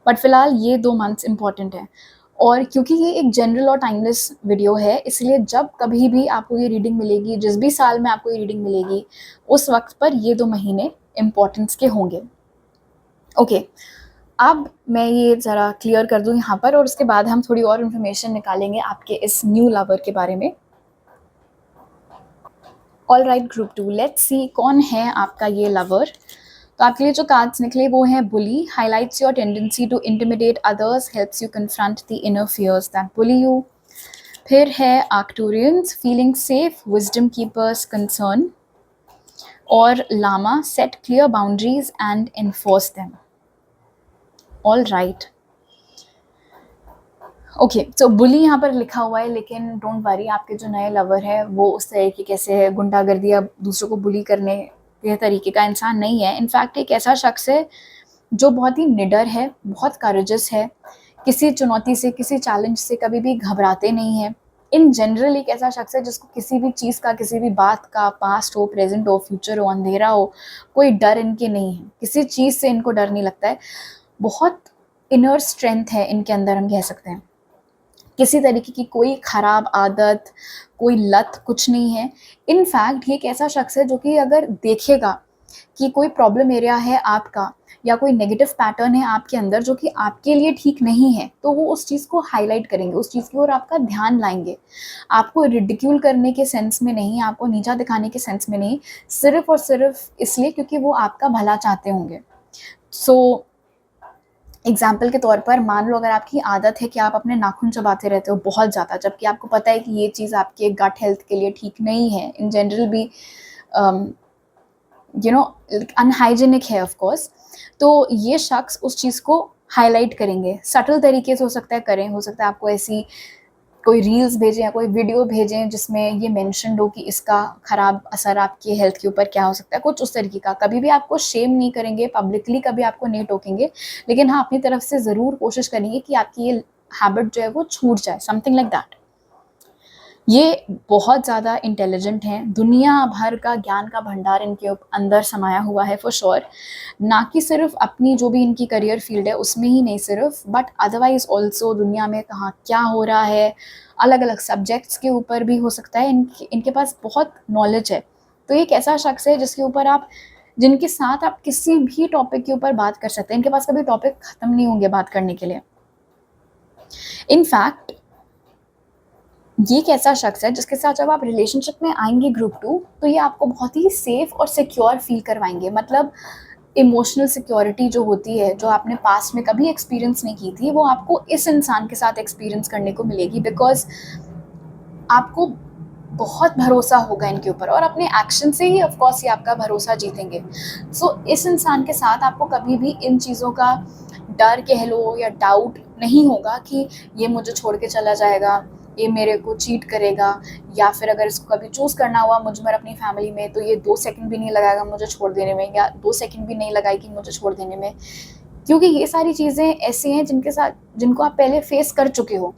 बट फिलहाल ये 2 मंथ्स इम्पॉर्टेंट हैं। और क्योंकि ये एक जनरल और टाइमलेस वीडियो है, इसलिए जब कभी भी आपको ये रीडिंग मिलेगी, जिस भी साल में आपको ये रीडिंग मिलेगी, उस वक्त पर ये 2 महीने इम्पोर्टेंस के होंगे। ओके, अब मैं ये ज़रा क्लियर कर दूँ यहाँ पर, और उसके बाद हम थोड़ी और इन्फॉर्मेशन निकालेंगे आपके इस न्यू लवर के बारे में। All right group 2, let's see कौन है आपका ये लवर। तो आपके लिए जो कार्ड्स निकले वो हैं bully, highlights your tendency to intimidate others, helps you confront the inner fears that bully you. फिर है Arcturians, feeling safe, wisdom keepers, concern. और llama, set clear boundaries and enforce them. All right, okay, तो bully यहाँ पर लिखा हुआ है, लेकिन डोंट वरी, आपके जो नए लवर है वो उस तरह की कैसे है गुंडागर्दी या दूसरों को बुली करने के तरीके का इंसान नहीं है। इनफैक्ट एक ऐसा शख्स है जो बहुत ही निडर है, बहुत करेजस है, किसी चुनौती से, किसी चैलेंज से कभी भी घबराते नहीं है। इन जनरल एक ऐसा शख्स है जिसको किसी भी चीज़ का, किसी भी बात का, पास्ट हो, प्रेजेंट हो, फ्यूचर हो, अंधेरा हो, कोई डर इनके नहीं है, किसी चीज़ से इनको डर नहीं लगता है। बहुत इनर स्ट्रेंथ है इनके अंदर, हम कह सकते हैं। किसी तरीके की कोई ख़राब आदत, कोई लत कुछ नहीं है। इनफैक्ट ये एक ऐसा शख्स है जो कि अगर देखेगा कि कोई प्रॉब्लम एरिया है आपका, या कोई नेगेटिव पैटर्न है आपके अंदर जो कि आपके लिए ठीक नहीं है, तो वो उस चीज़ को हाईलाइट करेंगे, उस चीज़ की ओर आपका ध्यान लाएंगे। आपको रिडिक्यूल करने के सेंस में नहीं, आपको नीचा दिखाने के सेंस में नहीं, सिर्फ और सिर्फ इसलिए क्योंकि वो आपका भला चाहते होंगे। सो एग्जाम्पल के तौर पर मान लो, अगर आपकी आदत है कि आप अपने नाखून चबाते रहते हो बहुत ज़्यादा, जबकि आपको पता है कि ये चीज़ आपके गट हेल्थ के लिए ठीक नहीं है, इन जनरल भी अनहाइजेनिक है ऑफ कोर्स, तो ये शख्स उस चीज़ को हाईलाइट करेंगे। सटल तरीके से हो सकता है करें, हो सकता है आपको ऐसी कोई रील्स भेजें या कोई वीडियो भेजें जिसमें ये मेंशन्ड हो कि इसका ख़राब असर आपकी हेल्थ के ऊपर क्या हो सकता है, कुछ उस तरीके का। कभी भी आपको शेम नहीं करेंगे, पब्लिकली कभी आपको नहीं टोकेंगे, लेकिन हाँ, अपनी तरफ से ज़रूर कोशिश करेंगे कि आपकी ये हैबिट जो है वो छूट जाए, समथिंग लाइक दैट। ये बहुत ज़्यादा इंटेलिजेंट हैं, दुनिया भर का ज्ञान का भंडार इनके अंदर समाया हुआ है फॉर श्योर। ना कि सिर्फ अपनी जो भी इनकी करियर फील्ड है उसमें ही नहीं सिर्फ, बट अदरवाइज ऑल्सो दुनिया में कहाँ क्या हो रहा है, अलग अलग सब्जेक्ट्स के ऊपर भी हो सकता है। इनके पास बहुत नॉलेज है। तो ये एक ऐसा शख्स है जिसके ऊपर आप, जिनके साथ आप किसी भी टॉपिक के ऊपर बात कर सकते हैं। इनके पास कभी टॉपिक ख़त्म नहीं होंगे बात करने के लिए। इनफैक्ट ये एक ऐसा शख्स है जिसके साथ जब आप रिलेशनशिप में आएंगे ग्रुप 2, तो ये आपको बहुत ही सेफ और सिक्योर फील करवाएंगे। मतलब इमोशनल सिक्योरिटी जो होती है, जो आपने पास्ट में कभी एक्सपीरियंस नहीं की थी, वो आपको इस इंसान के साथ एक्सपीरियंस करने को मिलेगी। बिकॉज आपको बहुत भरोसा होगा इनके ऊपर, और अपने एक्शन से ही ऑफ कोर्स ये आपका भरोसा जीतेंगे। सो इस इंसान के साथ आपको कभी भी इन चीज़ों का डर कह लो या डाउट नहीं होगा कि ये मुझे छोड़ के चला जाएगा, ये मेरे को चीट करेगा, या फिर अगर इसको कभी चूज़ करना हुआ मुझ में अपनी फैमिली में, तो ये 2 सेकंड भी नहीं लगाएगा मुझे छोड़ देने में, या 2 सेकंड भी नहीं लगाएगी मुझे छोड़ देने में। क्योंकि ये सारी चीज़ें ऐसी हैं जिनको आप पहले फेस कर चुके हो,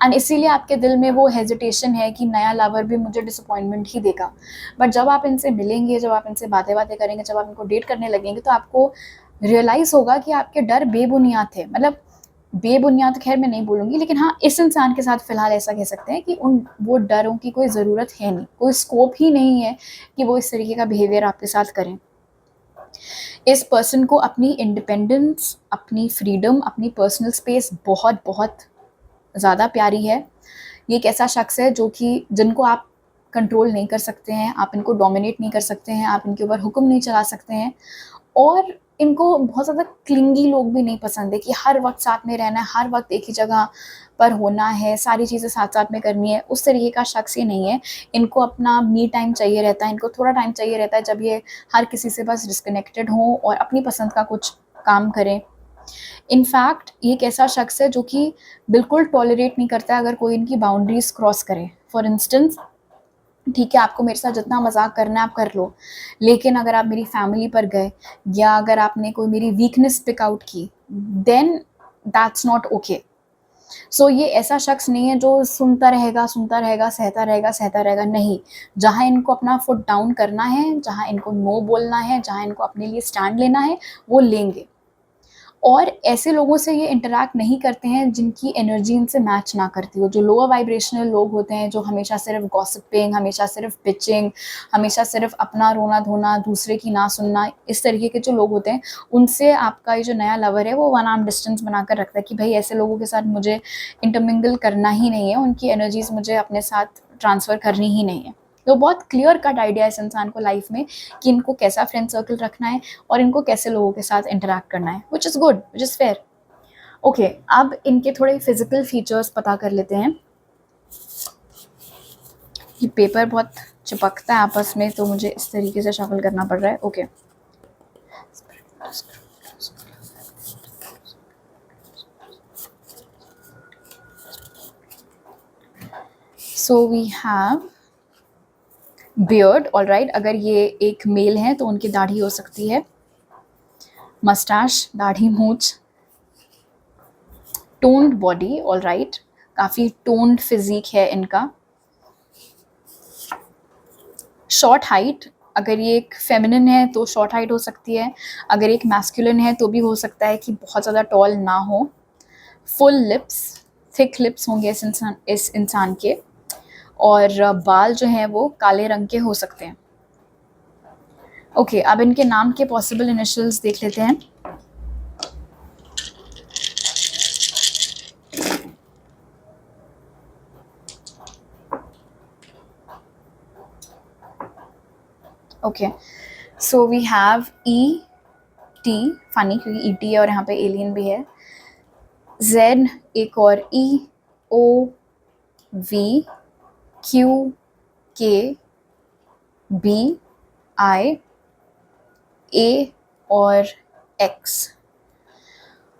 एंड इसीलिए आपके दिल में वो हेजिटेशन है कि नया लवर भी मुझे डिसअपॉइंटमेंट ही देगा। बट जब आप इनसे मिलेंगे, जब आप इनसे बातें करेंगे, जब आप इनको डेट करने लगेंगे, तो आपको रियलाइज़ होगा कि आपके डर बेबुनियाद थे। मतलब बेबुनियाद खैर मैं नहीं बोलूँगी, लेकिन हाँ, इस इंसान के साथ फ़िलहाल ऐसा कह सकते हैं कि वो डरों की कोई ज़रूरत है नहीं, कोई स्कोप ही नहीं है कि वो इस तरीके का बिहेवियर आपके साथ करें। इस पर्सन को अपनी इंडिपेंडेंस, अपनी फ्रीडम, अपनी पर्सनल स्पेस बहुत बहुत ज़्यादा प्यारी है। ये एक ऐसा शख्स है जिनको आप कंट्रोल नहीं कर सकते हैं, आप इनको डोमिनेट नहीं कर सकते हैं, आप इनके ऊपर हुक्म नहीं चला सकते हैं। और इनको बहुत ज़्यादा क्लिंगी लोग भी नहीं पसंद है कि हर वक्त साथ में रहना है, हर वक्त एक ही जगह पर होना है, सारी चीज़ें साथ-साथ में करनी है, उस तरीके का शख्स ये नहीं है। इनको अपना मी टाइम चाहिए रहता है, इनको थोड़ा टाइम चाहिए रहता है जब ये हर किसी से बस डिस्कनेक्टेड हों और अपनी पसंद का कुछ काम करें। इनफैक्ट ये एक ऐसा शख्स है जो कि बिल्कुल टॉलरेट नहीं करता है अगर कोई इनकी बाउंड्रीज़ क्रॉस करे। फॉर इंस्टेंस, ठीक है, आपको मेरे साथ जितना मज़ाक करना है आप कर लो, लेकिन अगर आप मेरी फैमिली पर गए, या अगर आपने कोई मेरी वीकनेस पिक आउट की, देन दैट्स नॉट ओके। सो ये ऐसा शख्स नहीं है जो सुनता रहेगा, सहता रहेगा, नहीं। जहाँ इनको अपना फुट डाउन करना है, जहाँ इनको नो बोलना है, जहाँ इनको अपने लिए स्टैंड लेना है, वो लेंगे। और ऐसे लोगों से ये इंटरैक्ट नहीं करते हैं जिनकी एनर्जी इनसे मैच ना करती हो। जो लोअर वाइब्रेशनल लोग होते हैं, जो हमेशा सिर्फ गॉसिपिंग, हमेशा सिर्फ पिचिंग, हमेशा सिर्फ अपना रोना धोना, दूसरे की ना सुनना, इस तरीके के जो लोग होते हैं, उनसे आपका ये जो नया लवर है वो वन आर्म डिस्टेंस बनाकर रखता है कि भाई ऐसे लोगों के साथ मुझे इंटरमिंगल करना ही नहीं है, उनकी एनर्जीज मुझे अपने साथ ट्रांसफ़र करनी ही नहीं है। तो बहुत क्लियर कट आइडिया है इस इंसान को लाइफ में कि इनको कैसा फ्रेंड सर्कल रखना है और इनको कैसे लोगों के साथ इंटरैक्ट करना है, which is good, which is fair. Okay, अब इनके थोड़े फिजिकल फीचर्स पता कर लेते हैं। ये पेपर बहुत चिपकता है आपस में, तो मुझे इस तरीके से शफल करना पड़ रहा है। Okay, so we have beard, all right. अगर ये एक मेल है तो उनकी दाढ़ी हो सकती है, मस्टाश, दाढ़ी, मूछ। टोन्ड बॉडी, ऑल राइट, काफ़ी टोन्ड फिजिक है इनका। शॉर्ट हाइट, अगर ये एक फेमिनिन है तो शॉर्ट हाइट हो सकती है, अगर एक मैस्कुलिन है तो भी हो सकता है कि बहुत ज़्यादा टॉल ना हो। फुल लिप्स, थिक लिप्स होंगे इस इंसान के, और बाल जो हैं वो काले रंग के हो सकते हैं। ओके, अब इनके नाम के पॉसिबल इनिशियल्स देख लेते हैं। Okay, so we have E T, funny क्योंकि ई टी है और यहाँ पे एलियन भी है। जेड, एक और ई, ओ, वी, क्यू, के, बी, आई, ए और एक्स।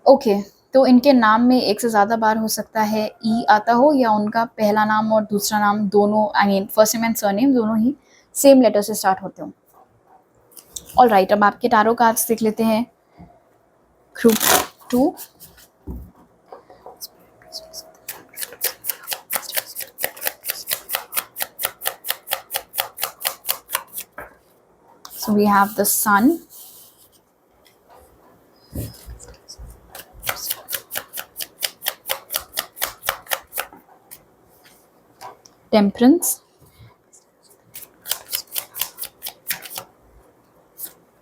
ओके, तो इनके नाम में एक से ज़्यादा बार हो सकता है ई आता हो, या उनका पहला नाम और दूसरा नाम दोनों, I mean first name and surname दोनों ही सेम लेटर से स्टार्ट होते हों। ऑल राइट, अब आपके टारो कार्ड्स देख लेते हैं। Group 2, so we have the Sun, Temperance,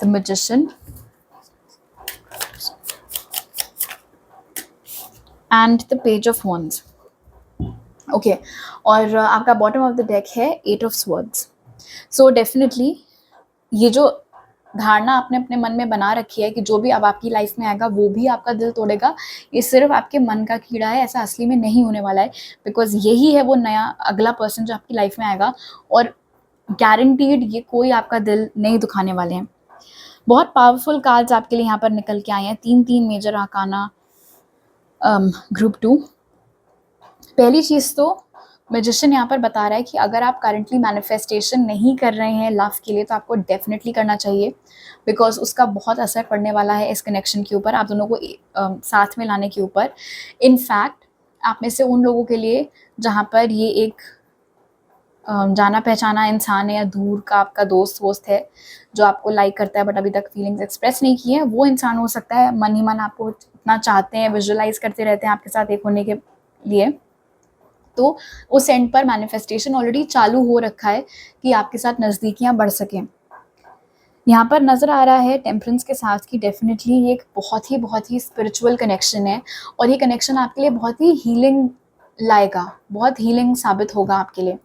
the Magician, and the Page of Wands. Okay, और आपका बॉटम ऑफ द डेक है 8 ऑफ स्वर्ड्स। सो डेफिनेटली ये जो धारणा आपने अपने मन में बना रखी है कि जो भी अब आपकी लाइफ में आएगा वो भी आपका दिल तोड़ेगा, ये सिर्फ आपके मन का कीड़ा है, ऐसा असली में नहीं होने वाला है। बिकॉज यही है वो नया अगला पर्सन जो आपकी लाइफ में आएगा, और गारंटीड ये कोई आपका दिल नहीं दुखाने वाले हैं। बहुत पावरफुल कार्ड्स आपके लिए यहाँ पर निकल के आए हैं, 3 मेजर आर्काना ग्रुप 2। पहली चीज़ तो मैजिशियन यहाँ पर बता रहा है कि अगर आप करंटली मैनिफेस्टेशन नहीं कर रहे हैं लव के लिए तो आपको डेफिनेटली करना चाहिए, बिकॉज उसका बहुत असर पड़ने वाला है इस कनेक्शन के ऊपर, आप दोनों को साथ में लाने के ऊपर। इनफैक्ट आप में से उन लोगों के लिए जहाँ पर ये एक जाना पहचाना इंसान है या दूर का आपका दोस्त वोस्त है जो आपको लाइक करता है बट अभी तक फीलिंग्स एक्सप्रेस नहीं की है, वो इंसान हो सकता है मन ही मन आपको इतना चाहते हैं, विजुअलाइज करते रहते हैं आपके साथ एक होने के लिए। तो उस एंड पर मैनिफेस्टेशन ऑलरेडी चालू हो रखा है कि आपके साथ नज़दीकियाँ बढ़ सकें। यहाँ पर नज़र आ रहा है टेम्परेंस के साथ कि डेफिनेटली ये एक बहुत ही स्पिरिचुअल कनेक्शन है, और ये कनेक्शन आपके लिए बहुत ही हीलिंग लाएगा, बहुत हीलिंग साबित होगा आपके लिए।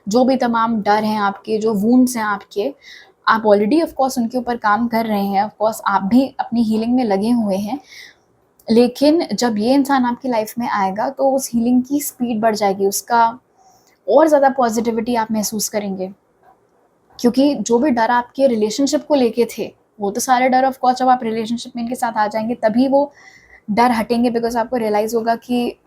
जो भी तमाम डर हैं आपके, जो वूंड्स हैं आपके, आप ऑलरेडी ऑफकोर्स उनके ऊपर काम कर रहे हैं, ऑफकोर्स आप भी अपनी हीलिंग में लगे हुए हैं, लेकिन जब ये इंसान आपकी लाइफ में आएगा तो उस हीलिंग की स्पीड बढ़ जाएगी, उसका और ज़्यादा पॉजिटिविटी आप महसूस करेंगे। क्योंकि जो भी डर आपके रिलेशनशिप को लेके थे, वो तो सारे डर ऑफ कोर्स जब आप रिलेशनशिप में इनके साथ आ जाएंगे तभी वो डर हटेंगे, बिकॉज आपको रियलाइज़ होगा कि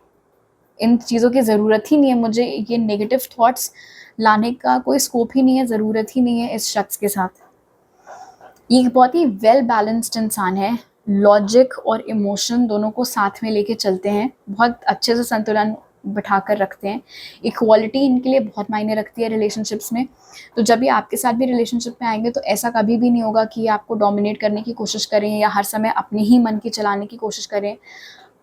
इन चीज़ों की ज़रूरत ही नहीं है, मुझे ये नेगेटिव थॉट्स लाने का कोई स्कोप ही नहीं है, ज़रूरत ही नहीं है इस शख्स के साथ। ये बहुत ही वेल बैलेंस्ड इंसान है, लॉजिक और इमोशन दोनों को साथ में लेके चलते हैं, बहुत अच्छे से संतुलन बिठा कर रखते हैं। इक्वालिटी इनके लिए बहुत मायने रखती है रिलेशनशिप्स में। तो जब ये आपके साथ भी रिलेशनशिप में आएंगे तो ऐसा कभी भी नहीं होगा कि ये आपको डोमिनेट करने की कोशिश करें या हर समय अपने ही मन की चलाने की कोशिश करें।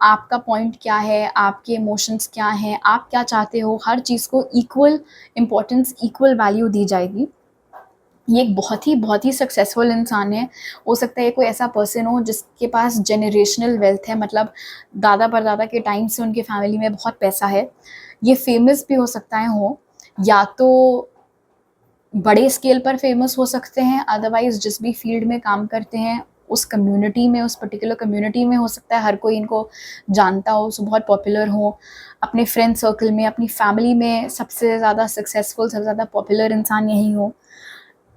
आपका पॉइंट क्या है, आपके इमोशंस क्या हैं, आप क्या चाहते हो, हर चीज़ को इक्वल इम्पोर्टेंस, इक्वल वैल्यू दी जाएगी। ये एक बहुत ही सक्सेसफुल इंसान है। हो सकता है कोई ऐसा पर्सन हो जिसके पास जेनरेशनल वेल्थ है, मतलब दादा परदादा के टाइम से उनके फैमिली में बहुत पैसा है। ये फेमस भी हो सकता है हो, या तो बड़े स्केल पर फेमस हो सकते हैं, अदरवाइज जिस भी फील्ड में काम करते हैं उस कम्युनिटी में, उस पर्टिकुलर कम्युनिटी में हो सकता है हर कोई इनको जानता हो, सो बहुत पॉपुलर हो। अपने फ्रेंड सर्कल में, अपनी फैमिली में सबसे ज़्यादा सक्सेसफुल, सबसे ज़्यादा पॉपुलर इंसान यही हो।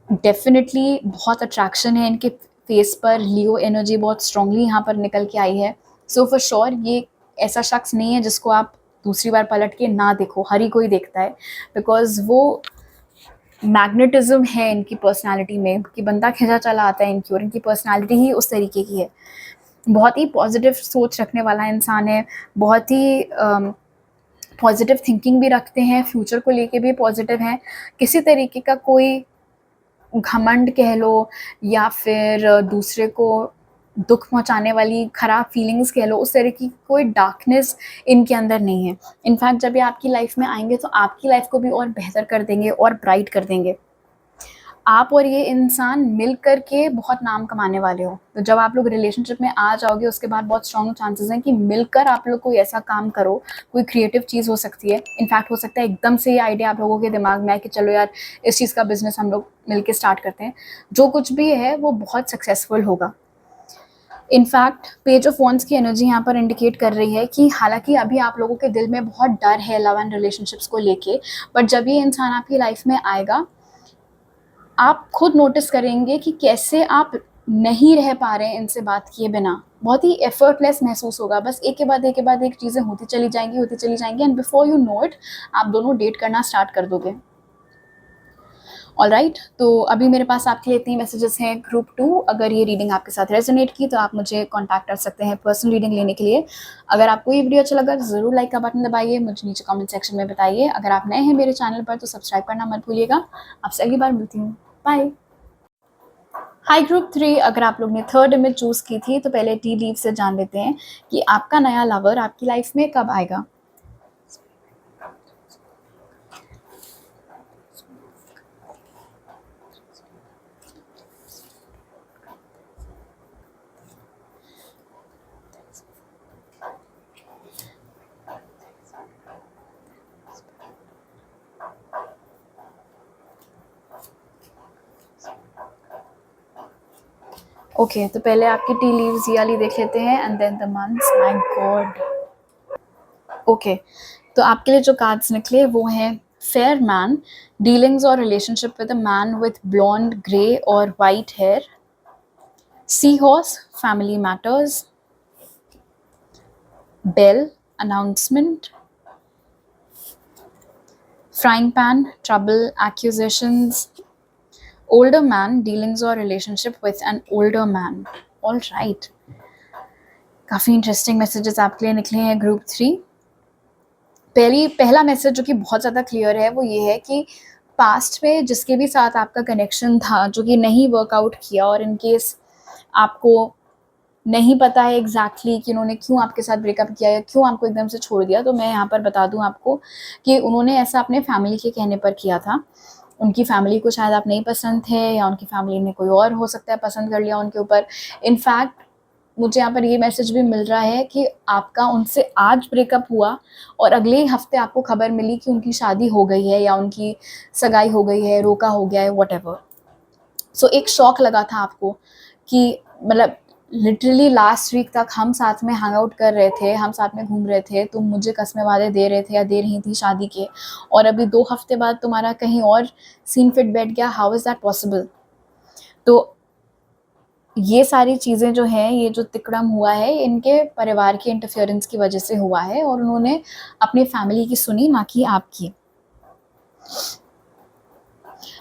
डेफिनेटली बहुत अट्रैक्शन है इनके फेस पर, लियो एनर्जी बहुत स्ट्रांगली यहाँ पर निकल के आई है। सो फॉर श्योर ये ऐसा शख्स नहीं है जिसको आप दूसरी बार पलट के ना देखो, हर ही कोई देखता है, बिकॉज वो मैग्नेटिज्म है इनकी पर्सनालिटी में कि बंदा खिंचा चला आता है इनकी, और इनकी पर्सनालिटी ही उस तरीके की है। बहुत ही पॉजिटिव सोच रखने वाला इंसान है, बहुत ही पॉजिटिव थिंकिंग भी रखते हैं, फ्यूचर को लेके भी पॉजिटिव हैं। किसी तरीके का कोई घमंड कह लो या फिर दूसरे को दुख पहुंचाने वाली खराब फीलिंग्स कह लो, उस तरह की कोई डार्कनेस इनके अंदर नहीं है। इनफैक्ट जब ये आपकी लाइफ में आएंगे तो आपकी लाइफ को भी और बेहतर कर देंगे और ब्राइट कर देंगे। आप और ये इंसान मिल कर के बहुत नाम कमाने वाले हो। तो जब आप लोग रिलेशनशिप में आ जाओगे उसके बाद बहुत स्ट्रॉन्ग चांसेस हैं कि मिलकर आप लोग कोई ऐसा काम करो, कोई क्रिएटिव चीज़ हो सकती है। इनफैक्ट हो सकता है एकदम से ये आइडिया आप लोगों के दिमाग में आए कि चलो यार इस चीज़ का बिजनेस हम लोग मिल के स्टार्ट करते हैं। जो कुछ भी है वो बहुत सक्सेसफुल होगा। इनफैक्ट पेज ऑफ वॉन्ड्स की एनर्जी यहाँ पर इंडिकेट कर रही है कि हालांकि अभी आप लोगों के दिल में बहुत डर है लव एंड रिलेशनशिप्स को लेके, बट जब ये इंसान आपकी लाइफ में आएगा आप खुद नोटिस करेंगे कि कैसे आप नहीं रह पा रहे हैं इनसे बात किए बिना। बहुत ही एफर्टलेस महसूस होगा, बस एक के बाद एक के बाद एक चीज़ें होती चली जाएंगी and before you know it आप दोनों डेट करना स्टार्ट कर दोगे। ऑलराइट, तो अभी मेरे पास आपके लिए इतनी मैसेजेस हैं ग्रुप 2। अगर ये रीडिंग आपके साथ रेजोनेट की तो आप मुझे कांटेक्ट कर सकते हैं पर्सनल रीडिंग लेने के लिए। अगर आपको ये वीडियो अच्छा लगा तो ज़रूर लाइक का बटन दबाइए, मुझे नीचे कमेंट सेक्शन में बताइए। अगर आप नए हैं मेरे चैनल पर तो सब्सक्राइब करना मत भूलिएगा। आपसे अगली बार मिलती हूँ, बाय। हाई ग्रुप 3, अगर आप लोग ने थर्ड इमेज चूज़ की थी तो पहले टी लीव से जान लेते हैं कि आपका नया लवर आपकी लाइफ में कब आएगा। ओके, तो पहले आपकी टी लीव्स ये वाली देख लेते हैं and then the months. My god. Okay, तो आपके लिए जो कार्ड्स निकले वो हैं फेयर मैन, डीलिंग्स और relationship with a man with blond grey और white hair, sea horse, family matters, bell, announcement, frying pan, trouble, accusations, older man, dealings or relationship with an older man. All right, काफ़ी interesting messages आपके लिए निकले हैं group 3। पहला message जो कि बहुत ज़्यादा क्लियर है वो ये है कि पास्ट में जिसके भी साथ आपका कनेक्शन था जो कि नहीं वर्कआउट किया, और इन केस आपको नहीं पता है एग्जैक्टली कि उन्होंने क्यों आपके साथ ब्रेकअप किया या क्यों आपको एकदम से छोड़ दिया, तो मैं यहाँ पर बता दूँ आपको कि उन्होंने ऐसा अपने फैमिली के कहने पर किया था। उनकी फैमिली को शायद आप नहीं पसंद थे, या उनकी फैमिली ने कोई और हो सकता है पसंद कर लिया उनके ऊपर। इनफैक्ट मुझे यहाँ पर ये मैसेज भी मिल रहा है कि आपका उनसे आज ब्रेकअप हुआ और अगले ही हफ्ते आपको खबर मिली कि उनकी शादी हो गई है या उनकी सगाई हो गई है, रोका हो गया है, व्हाटएवर। सो एक शॉक लगा था आपको कि मतलब लिटरली लास्ट वीक तक हम साथ में हैंग आउट कर रहे थे, हम साथ में घूम रहे थे, तुम मुझे कस्में वादे दे रहे थे या दे रही थी शादी के, और अभी 2 हफ्ते बाद तुम्हारा कहीं और सीन फिट बैठ गया। How is that possible? तो ये सारी चीज़ें जो हैं, ये जो तिकड़म हुआ है इनके परिवार की इंटरफेरेंस की वजह से हुआ है, और उन्होंने अपनी फैमिली की सुनी, ना कि आपकी।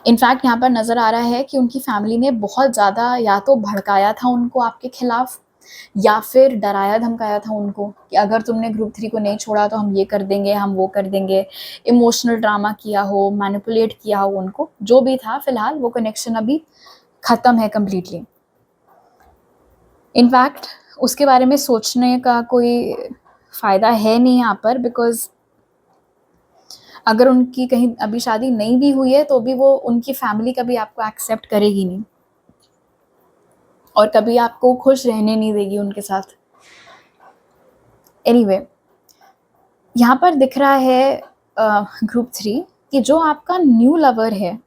इनफैक्ट यहाँ पर नज़र आ रहा है कि उनकी फैमिली ने बहुत ज़्यादा या तो भड़काया था उनको आपके खिलाफ, या फिर डराया धमकाया था उनको कि अगर तुमने ग्रुप 3 को नहीं छोड़ा तो हम ये कर देंगे, हम वो कर देंगे, इमोशनल ड्रामा किया हो, मैनिपुलेट किया हो उनको, जो भी था, फिलहाल वो कनेक्शन अभी ख़त्म है कम्प्लीटली। इनफैक्ट उसके बारे में सोचने का कोई फ़ायदा है नहीं यहाँ पर, बिकॉज़ अगर उनकी कहीं अभी शादी नहीं भी हुई है तो भी वो उनकी फैमिली कभी आपको एक्सेप्ट करेगी नहीं और कभी आपको खुश रहने नहीं देगी उनके साथ। एनीवे, यहाँ पर दिख रहा है ग्रुप 3 कि जो आपका न्यू लवर है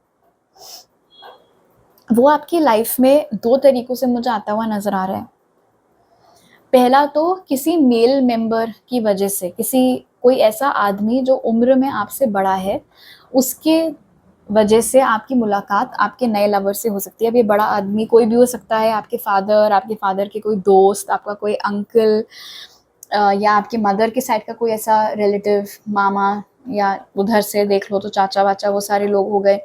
वो आपकी लाइफ में 2 तरीकों से मुझे आता हुआ नज़र आ रहा है। पहला तो किसी मेल मेंबर की वजह से, कोई ऐसा आदमी जो उम्र में आपसे बड़ा है, उसके वजह से आपकी मुलाकात आपके नए लवर से हो सकती है। अब ये बड़ा आदमी कोई भी हो सकता है, आपके फादर के कोई दोस्त, आपका कोई अंकल, या आपके मदर के साइड का कोई ऐसा रिलेटिव, मामा, या उधर से देख लो तो चाचा वाचा, वो सारे लोग हो गए।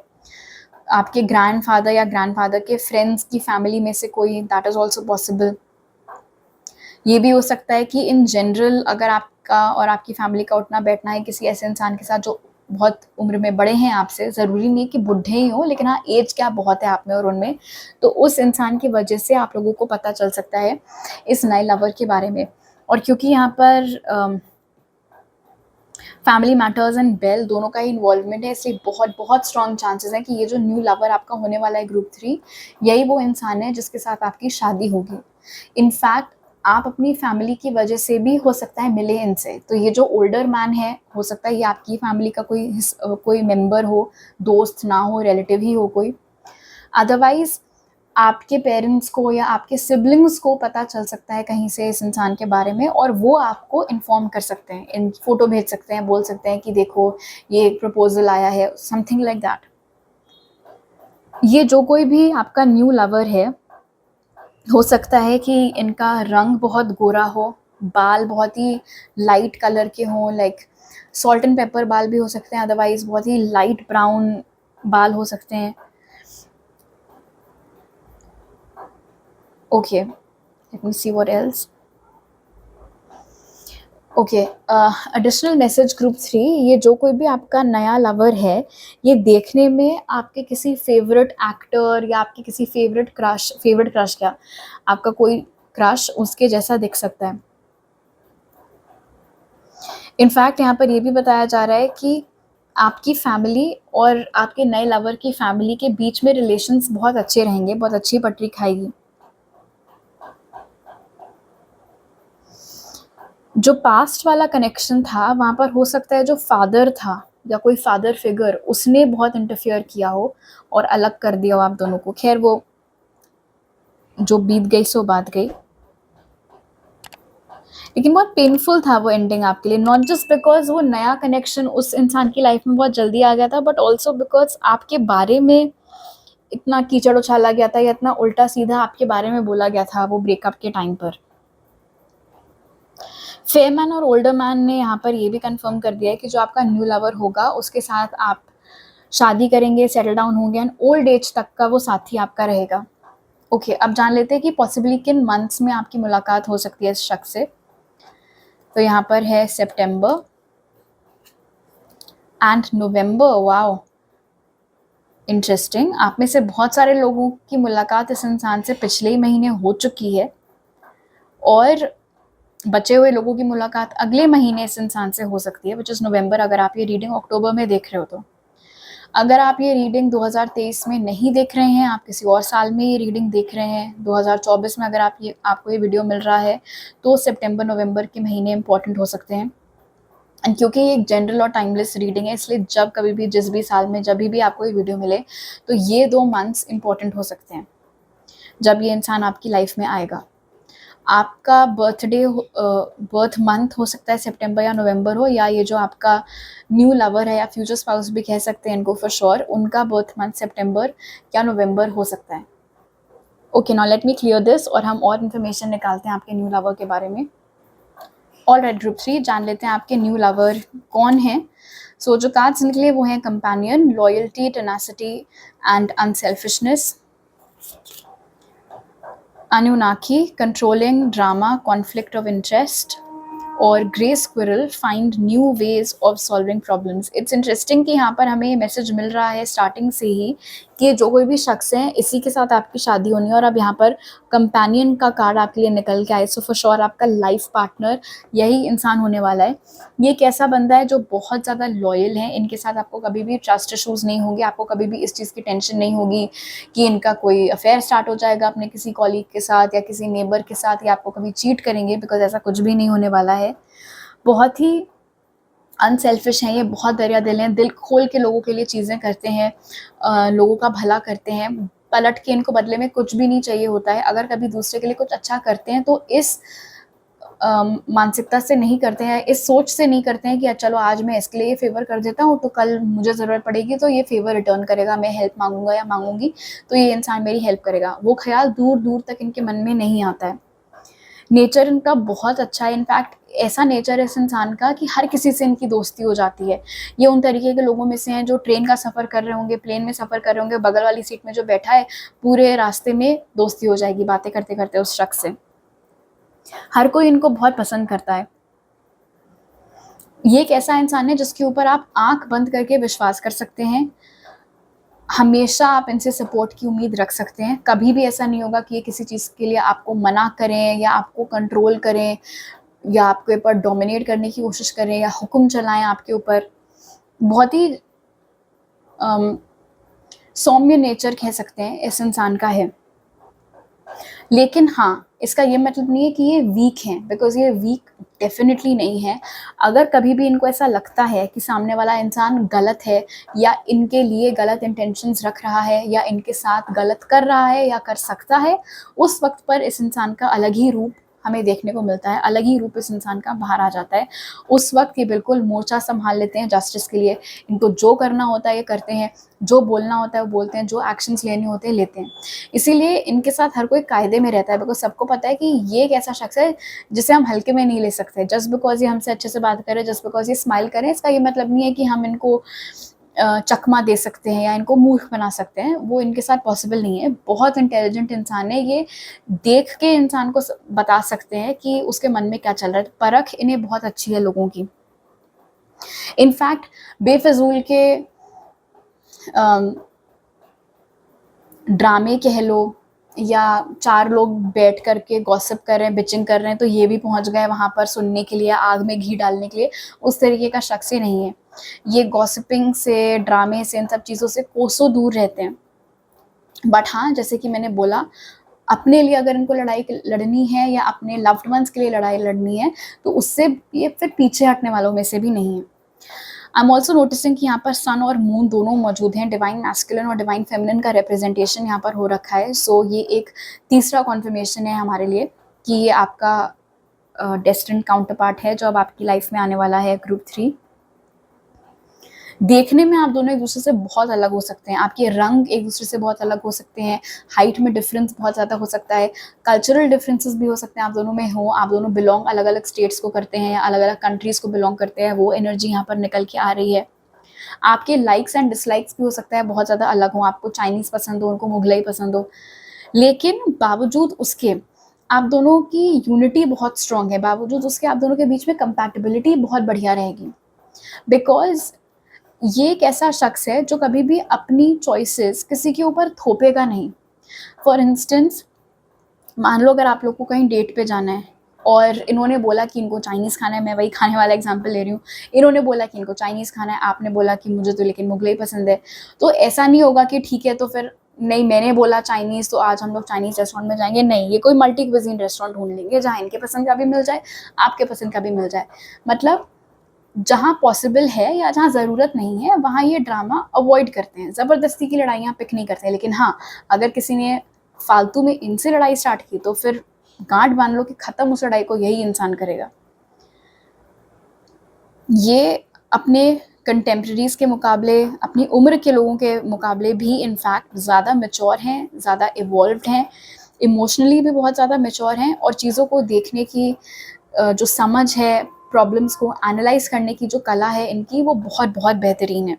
आपके ग्रैंडफादर या ग्रैंडफादर के फ्रेंड्स की फैमिली में से कोई, दैट इज़ ऑल्सो पॉसिबल। ये भी हो सकता है कि इन जनरल अगर आपका और आपकी फैमिली का उठना बैठना है किसी ऐसे इंसान के साथ जो बहुत उम्र में बड़े हैं आपसे, ज़रूरी नहीं कि बुढ़े ही हों, लेकिन हाँ, एज गैप बहुत है आप में और उनमें, तो उस इंसान की वजह से आप लोगों को पता चल सकता है इस नए लवर के बारे में। और क्योंकि यहाँ पर फैमिली मैटर्स एंड बेल दोनों का ही इन्वॉल्वमेंट है, इसलिए बहुत बहुत स्ट्रॉन्ग चांसेस हैं कि ये जो न्यू लवर आपका होने वाला है ग्रुप 3, यही वो इंसान है जिसके साथ आपकी शादी होगी। इनफैक्ट आप अपनी फैमिली की वजह से भी हो सकता है मिले इनसे, तो ये जो ओल्डर मैन है, हो सकता है ये आपकी फैमिली का कोई मेंबर हो, दोस्त ना हो, रिलेटिव ही हो कोई। अदरवाइज आपके पेरेंट्स को या आपके सिबलिंग्स को पता चल सकता है कहीं से इस इंसान के बारे में, और वो आपको इन्फॉर्म कर सकते हैं, इन फोटो भेज सकते हैं, बोल सकते हैं कि देखो ये एक प्रपोजल आया है, समथिंग लाइक दैट। ये जो कोई भी आपका न्यू लवर है, हो सकता है कि इनका रंग बहुत गोरा हो, बाल बहुत ही लाइट कलर के हों, लाइक सॉल्ट एंड पेपर बाल भी हो सकते हैं, अदरवाइज बहुत ही लाइट ब्राउन बाल हो सकते हैं। Okay, let me see what else. Okay, additional message group 3, ये जो कोई भी आपका नया लवर है, ये देखने में आपके किसी फेवरेट एक्टर या आपके किसी फेवरेट क्रश क्या, आपका कोई क्रश उसके जैसा दिख सकता है। इनफैक्ट यहाँ पर ये भी बताया जा रहा है कि आपकी फैमिली और आपके नए लवर की फैमिली के बीच में रिलेशंस बहुत अच्छे रहेंगे, बहुत अच्छी पटरी खाएगी। जो पास्ट वाला कनेक्शन था वहाँ पर हो सकता है जो फादर था या कोई फादर फिगर, उसने बहुत इंटरफियर किया हो और अलग कर दिया हो आप दोनों को। खैर, वो जो बीत गई सो बात गई, लेकिन बहुत पेनफुल था वो एंडिंग आपके लिए, नॉट जस्ट बिकॉज वो नया कनेक्शन उस इंसान की लाइफ में बहुत जल्दी आ गया था, बट ऑल्सो बिकॉज आपके बारे में इतना कीचड़ उछाला गया था या इतना उल्टा सीधा आपके बारे में बोला गया था वो ब्रेकअप के टाइम पर। फेयर मैन और ओल्डर मैन ने यहाँ पर ये भी कंफर्म कर दिया है कि जो आपका न्यू लवर होगा उसके साथ आप शादी करेंगे, सेटल डाउन होंगे, एंड ओल्ड एज तक का वो साथी आपका रहेगा। ओके, अब जान लेते हैं कि पॉसिबली किन मंथ्स में आपकी मुलाकात हो सकती है इस शख्स से। तो यहाँ पर है सितंबर एंड नवंबर। Wow, interesting. आप में से बहुत सारे लोगों की मुलाकात इस इंसान से पिछले ही महीने हो चुकी है, और बचे हुए लोगों की मुलाकात अगले महीने इस इंसान से हो सकती है, विच इज़ नवंबर, अगर आप ये रीडिंग अक्टूबर में देख रहे हो तो। अगर आप ये रीडिंग 2023 में नहीं देख रहे हैं, आप किसी और साल में ये रीडिंग देख रहे हैं, 2024 में अगर आपको ये वीडियो मिल रहा है, तो सितंबर नवंबर के महीने इंपॉर्टेंट हो सकते हैं। एंड क्योंकि ये एक जनरल और टाइमलेस रीडिंग है, इसलिए जब कभी भी, जिस भी साल में, जब भी आपको ये वीडियो मिले, तो ये 2 मंथ्स इंपॉर्टेंट हो सकते हैं जब ये इंसान आपकी लाइफ में आएगा। आपका बर्थ मंथ हो सकता है सितंबर या नवंबर हो, या ये जो आपका न्यू लवर है या फ्यूचर स्पाउस भी कह सकते हैं इनको फॉर श्योर, उनका बर्थ मंथ सितंबर या नवंबर हो सकता है। Okay, now let me clear this, और हम और इन्फॉर्मेशन निकालते हैं आपके न्यू लवर के बारे में। ऑलराइट ग्रुप 3, जान लेते हैं आपके न्यू लवर कौन है। सो जो कार्ड्स निकले वो हैं companion, loyalty, tenacity and unselfishness. Anunnaki, controlling drama, conflict of interest, और grey squirrel find new ways of solving problems. It's interesting कि यहाँ पर हमें मैसेज मिल रहा है स्टार्टिंग से ही कि जो कोई भी शख्स है इसी के साथ आपकी शादी होनी है, और अब यहाँ पर कंपेनियन का कार्ड आपके लिए निकल के आए। सो फॉर श्योर आपका लाइफ पार्टनर यही इंसान होने वाला है। ये एक ऐसा बंदा है जो बहुत ज़्यादा लॉयल है, इनके साथ आपको कभी भी ट्रस्ट इशूज़ नहीं होंगे, आपको कभी भी इस चीज़ की टेंशन नहीं होगी कि इनका कोई अफेयर स्टार्ट हो जाएगा अपने किसी कॉलीग के साथ या किसी नेबर के साथ, या आपको कभी चीट करेंगे, बिकॉज ऐसा कुछ भी नहीं होने वाला है। बहुत ही अनसेल्फिश हैं ये, बहुत दरिया दिल हैं, दिल खोल के लोगों के लिए चीज़ें करते हैं, लोगों का भला करते हैं, पलट के इनको बदले में कुछ भी नहीं चाहिए होता है। अगर कभी दूसरे के लिए कुछ अच्छा करते हैं तो इस मानसिकता से नहीं करते हैं, इस सोच से नहीं करते हैं कि चलो आज मैं इसके लिए ये फेवर कर देता हूँ तो कल मुझे ज़रूरत पड़ेगी तो ये फेवर रिटर्न करेगा, मैं हेल्प मांगूंगा या मांगूंगी तो ये इंसान मेरी हेल्प करेगा। वो ख्याल दूर दूर तक इनके मन में नहीं आता है। नेचर इनका बहुत अच्छा है, इनफैक्ट ऐसा नेचर है इस इंसान का कि हर किसी से इनकी दोस्ती हो जाती है। ये उन तरीके के लोगों में से हैं जो ट्रेन का सफ़र कर रहे होंगे, प्लेन में सफ़र कर रहे होंगे, बगल वाली सीट में जो बैठा है पूरे रास्ते में दोस्ती हो जाएगी बातें करते करते उस शख्स से। हर कोई इनको बहुत पसंद करता है। ये एक ऐसा इंसान है जिसके ऊपर आप आंख बंद करके विश्वास कर सकते हैं, हमेशा आप इनसे सपोर्ट की उम्मीद रख सकते हैं। कभी भी ऐसा नहीं होगा कि ये किसी चीज़ के लिए आपको मना करें या आपको कंट्रोल करें या आपके ऊपर डोमिनेट करने की कोशिश करें या हुक्म चलाएं आपके ऊपर। बहुत ही सौम्य नेचर कह सकते हैं इस इंसान का है। लेकिन हाँ, इसका ये मतलब नहीं है कि ये वीक हैं, बिकॉज ये वीक डेफिनेटली नहीं है। अगर कभी भी इनको ऐसा लगता है कि सामने वाला इंसान गलत है या इनके लिए गलत इंटेंशंस रख रहा है या इनके साथ गलत कर रहा है या कर सकता है, उस वक्त पर इस इंसान का अलग ही रूप हमें देखने को मिलता है, अलग ही रूप इस इंसान का बाहर आ जाता है। उस वक्त ये बिल्कुल मोर्चा संभाल लेते हैं जस्टिस के लिए। इनको जो करना होता है ये करते हैं, जो बोलना होता है वो बोलते हैं, जो एक्शंस लेने होते हैं लेते हैं। इसीलिए इनके साथ हर कोई कायदे में रहता है, बिकॉज सबको पता है कि ये एक ऐसा शख्स है जिसे हम हल्के में नहीं ले सकते। जस्ट बिकॉज ये हमसे अच्छे से बात करें, जस्ट बिकॉज ये स्माइल करें, इसका ये मतलब नहीं है कि हम इनको चकमा दे सकते हैं या इनको मूर्ख बना सकते हैं। वो इनके साथ पॉसिबल नहीं है। बहुत इंटेलिजेंट इंसान है ये, देख के इंसान को बता सकते हैं कि उसके मन में क्या चल रहा है। परख इन्हें बहुत अच्छी है लोगों की। इनफैक्ट बेफजूल के ड्रामे कह लो या चार लोग बैठ करके गॉसिप कर रहे हैं, बिचिंग कर रहे हैं तो ये भी पहुंच गए वहाँ पर सुनने के लिए, आग में घी डालने के लिए, उस तरीके का शख्स ही नहीं है ये। गॉसिपिंग से, ड्रामे से, इन सब चीज़ों से कोसों दूर रहते हैं। बट हाँ, जैसे कि मैंने बोला, अपने लिए अगर इनको लड़ाई लड़नी है या अपने लव्ड वंस के लिए लड़ाई लड़नी है तो उससे ये फिर पीछे हटने वालों में से भी नहीं है। आई एम ऑल्सो नोटिसिंग कि यहाँ पर सन और मून दोनों मौजूद हैं। डिवाइन मैस्कुलिन और डिवाइन फेमिनिन का रिप्रेजेंटेशन यहाँ पर हो रखा है। सो ये एक तीसरा कॉन्फर्मेशन है हमारे लिए कि ये आपका डेस्टिन्ड काउंटर पार्ट है जो अब आपकी लाइफ में आने वाला है, ग्रुप 3। देखने में आप दोनों एक दूसरे से बहुत अलग हो सकते हैं, आपके रंग एक दूसरे से बहुत अलग हो सकते हैं, हाइट में डिफरेंस बहुत ज़्यादा हो सकता है, कल्चरल डिफरेंसेस भी हो सकते हैं आप दोनों में हो, आप दोनों बिलोंग अलग अलग स्टेट्स को करते हैं या अलग अलग कंट्रीज़ को बिलोंग करते हैं, वो एनर्जी यहाँ पर निकल के आ रही है। आपके लाइक्स एंड डिसलाइक्स भी हो सकता है बहुत ज़्यादा अलग हो, आपको चाइनीज़ पसंद हो, उनको मुगलई पसंद हो, लेकिन बावजूद उसके आप दोनों की यूनिटी बहुत स्ट्रॉन्ग है, बावजूद उसके आप दोनों के बीच में कंपैटिबिलिटी बहुत बढ़िया रहेगी। बिकॉज ये एक ऐसा शख्स है जो कभी भी अपनी चॉइसेस किसी के ऊपर थोपेगा नहीं। फॉर इंस्टेंस, मान लो अगर आप लोग को कहीं डेट पे जाना है और इन्होंने बोला कि इनको चाइनीज़ खाना है, मैं वही खाने वाला एग्जांपल ले रही हूँ, इन्होंने बोला कि इनको चाइनीज़ खाना है, आपने बोला कि मुझे तो लेकिन मुगलई पसंद है, तो ऐसा नहीं होगा कि ठीक है तो फिर नहीं, मैंने बोला चाइनीज़ तो आज हम लोग चाइनीज़ रेस्टोरेंट में जाएंगे। नहीं, ये कोई मल्टी क्विजीन रेस्टोरेंट ढूंढ लेंगे जहाँ इनके पसंद का भी मिल जाए, आपके पसंद का भी मिल जाए। मतलब जहाँ पॉसिबल है या जहाँ ज़रूरत नहीं है वहाँ ये ड्रामा अवॉइड करते हैं, ज़बरदस्ती की लड़ाइयाँ पिक नहीं करते हैं। लेकिन हाँ, अगर किसी ने फालतू में इनसे लड़ाई स्टार्ट की तो फिर गांठ बांध लो कि ख़त्म उस लड़ाई को यही इंसान करेगा। ये अपने कंटेम्प्रेरीज के मुकाबले, अपनी उम्र के लोगों के मुकाबले भी इनफैक्ट ज़्यादा मैच्योर हैं, ज़्यादा इवॉल्व्ड हैं, इमोशनली भी बहुत ज़्यादा मैच्योर हैं, और चीज़ों को देखने की जो समझ है, प्रॉब्लम्स को एनालाइज करने की जो कला है इनकी, वो बहुत बहुत बेहतरीन है।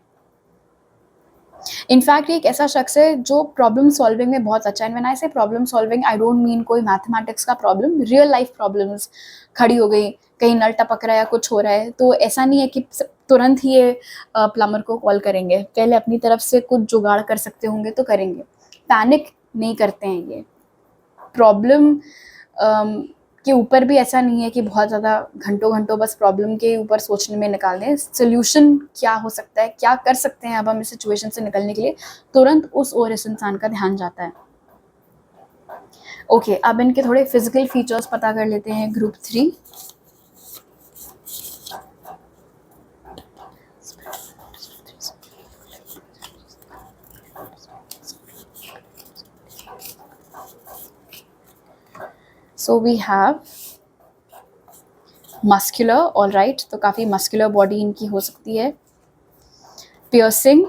इनफैक्ट ये एक ऐसा शख्स है जो प्रॉब्लम सॉल्विंग में बहुत अच्छा है। व्हेन आई से problem solving, I don't mean कोई मैथमेटिक्स का प्रॉब्लम, रियल लाइफ प्रॉब्लम्स खड़ी हो गई, कहीं नल टपक रहा है या कुछ हो रहा है, तो ऐसा नहीं है कि तुरंत ही ये प्लम्बर को कॉल करेंगे, पहले अपनी तरफ से कुछ जुगाड़ कर सकते होंगे तो करेंगे। पैनिक नहीं करते हैं ये। प्रॉब्लम के ऊपर भी ऐसा नहीं है कि बहुत ज़्यादा घंटों घंटों बस प्रॉब्लम के ऊपर सोचने में निकाल दें। सोल्यूशन क्या हो सकता है, क्या कर सकते हैं अब हम इस सिचुएशन से निकलने के लिए, तुरंत उस ओर इस इंसान का ध्यान जाता है। ओके, अब इनके थोड़े फिजिकल फीचर्स पता कर लेते हैं group 3। So we have muscular, all right, तो काफ़ी मस्कुलर बॉडी इनकी हो सकती है। पियर्सिंग,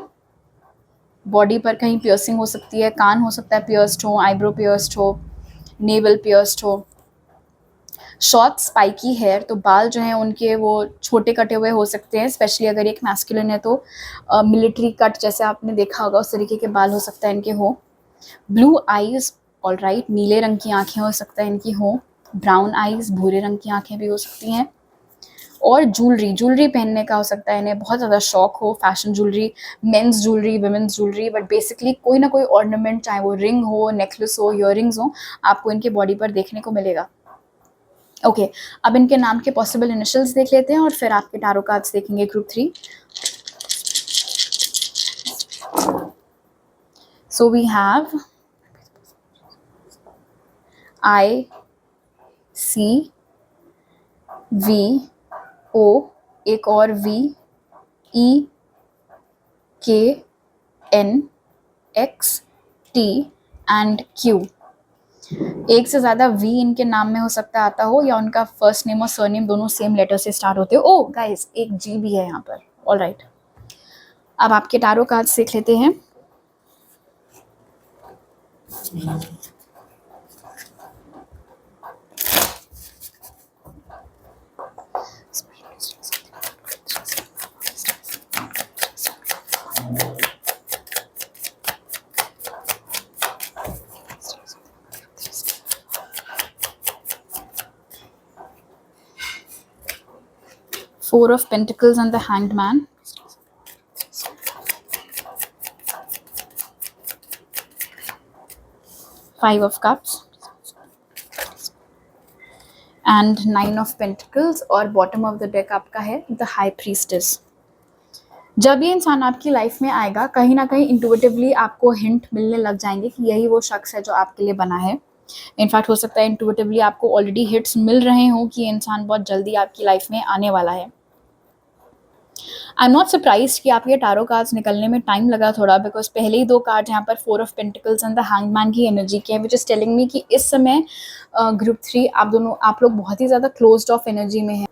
बॉडी पर कहीं पियर्सिंग हो सकती है, कान हो सकता है पियर्स्ड हो, आईब्रो पियर्स्ड हो, नेवल पियर्स्ड हो। शॉर्ट स्पाइकी हेयर, तो बाल जो हैं उनके वो छोटे कटे हुए हो सकते हैं, स्पेशली अगर एक मैस्कुलिन है तो मिलिट्री कट जैसे आपने देखा होगा उस तरीके के बाल हो सकता है इनके हो। ब्लू आइज, ऑल राइट, नीले रंग की आँखें हो सकता है इनकी हो। ब्राउन आइज, भूरे रंग की आँखें भी हो सकती हैं। और ज्वेलरी पहनने का हो सकता है इन्हें बहुत ज़्यादा शौक हो, fashion jewellery, men's jewellery, women's jewellery, but basically कोई ना कोई ऑर्नामेंट, चाहे वो रिंग हो, नेकलेस हो, ईयररिंग्स हो, आपको इनके बॉडी पर देखने को मिलेगा। ओके, अब इनके नाम के पॉसिबल इनिशियल्स देख लेते हैं और फिर आपके टारो कार्ड्स देखेंगे group 3। So we have I, C, V, O, एक और V, E, K, N, X, T and Q। एक से ज़्यादा V इनके नाम में हो सकता है आता हो, या उनका फर्स्ट नेम और सरनेम दोनों सेम लेटर से स्टार्ट होते हो। ओ गाइस, एक G भी है यहाँ पर, ऑल राइट। अब आपके टारो कार्ड्स देख लेते हैं। Four of Pentacles and the Hanged Man. Five of Cups. And Nine of Pentacles, और बॉटम ऑफ द डेक आपका है द हाई प्रीस्टेस। जब ये इंसान आपकी लाइफ में आएगा, कहीं ना कहीं इंटुइटिवली आपको हिंट मिलने लग जाएंगे कि यही वो शख्स है जो आपके लिए बना है। इनफैक्ट हो सकता है इंटुइटिवली आपको ऑलरेडी हिट्स मिल रहे हों कि ये इंसान बहुत जल्दी आपकी लाइफ में आने वाला है। आई एम नॉट सरप्राइज कि आपके टारो कार्ड्स निकलने में टाइम लगा थोड़ा, बिकॉज पहले ही दो कार्ड यहाँ पर four of pentacles and the hangman की एनर्जी के हैं, विच इज टेलिंग मी कि इस समय ग्रुप 3 आप लोग बहुत ही ज़्यादा क्लोज्ड ऑफ एनर्जी में हैं।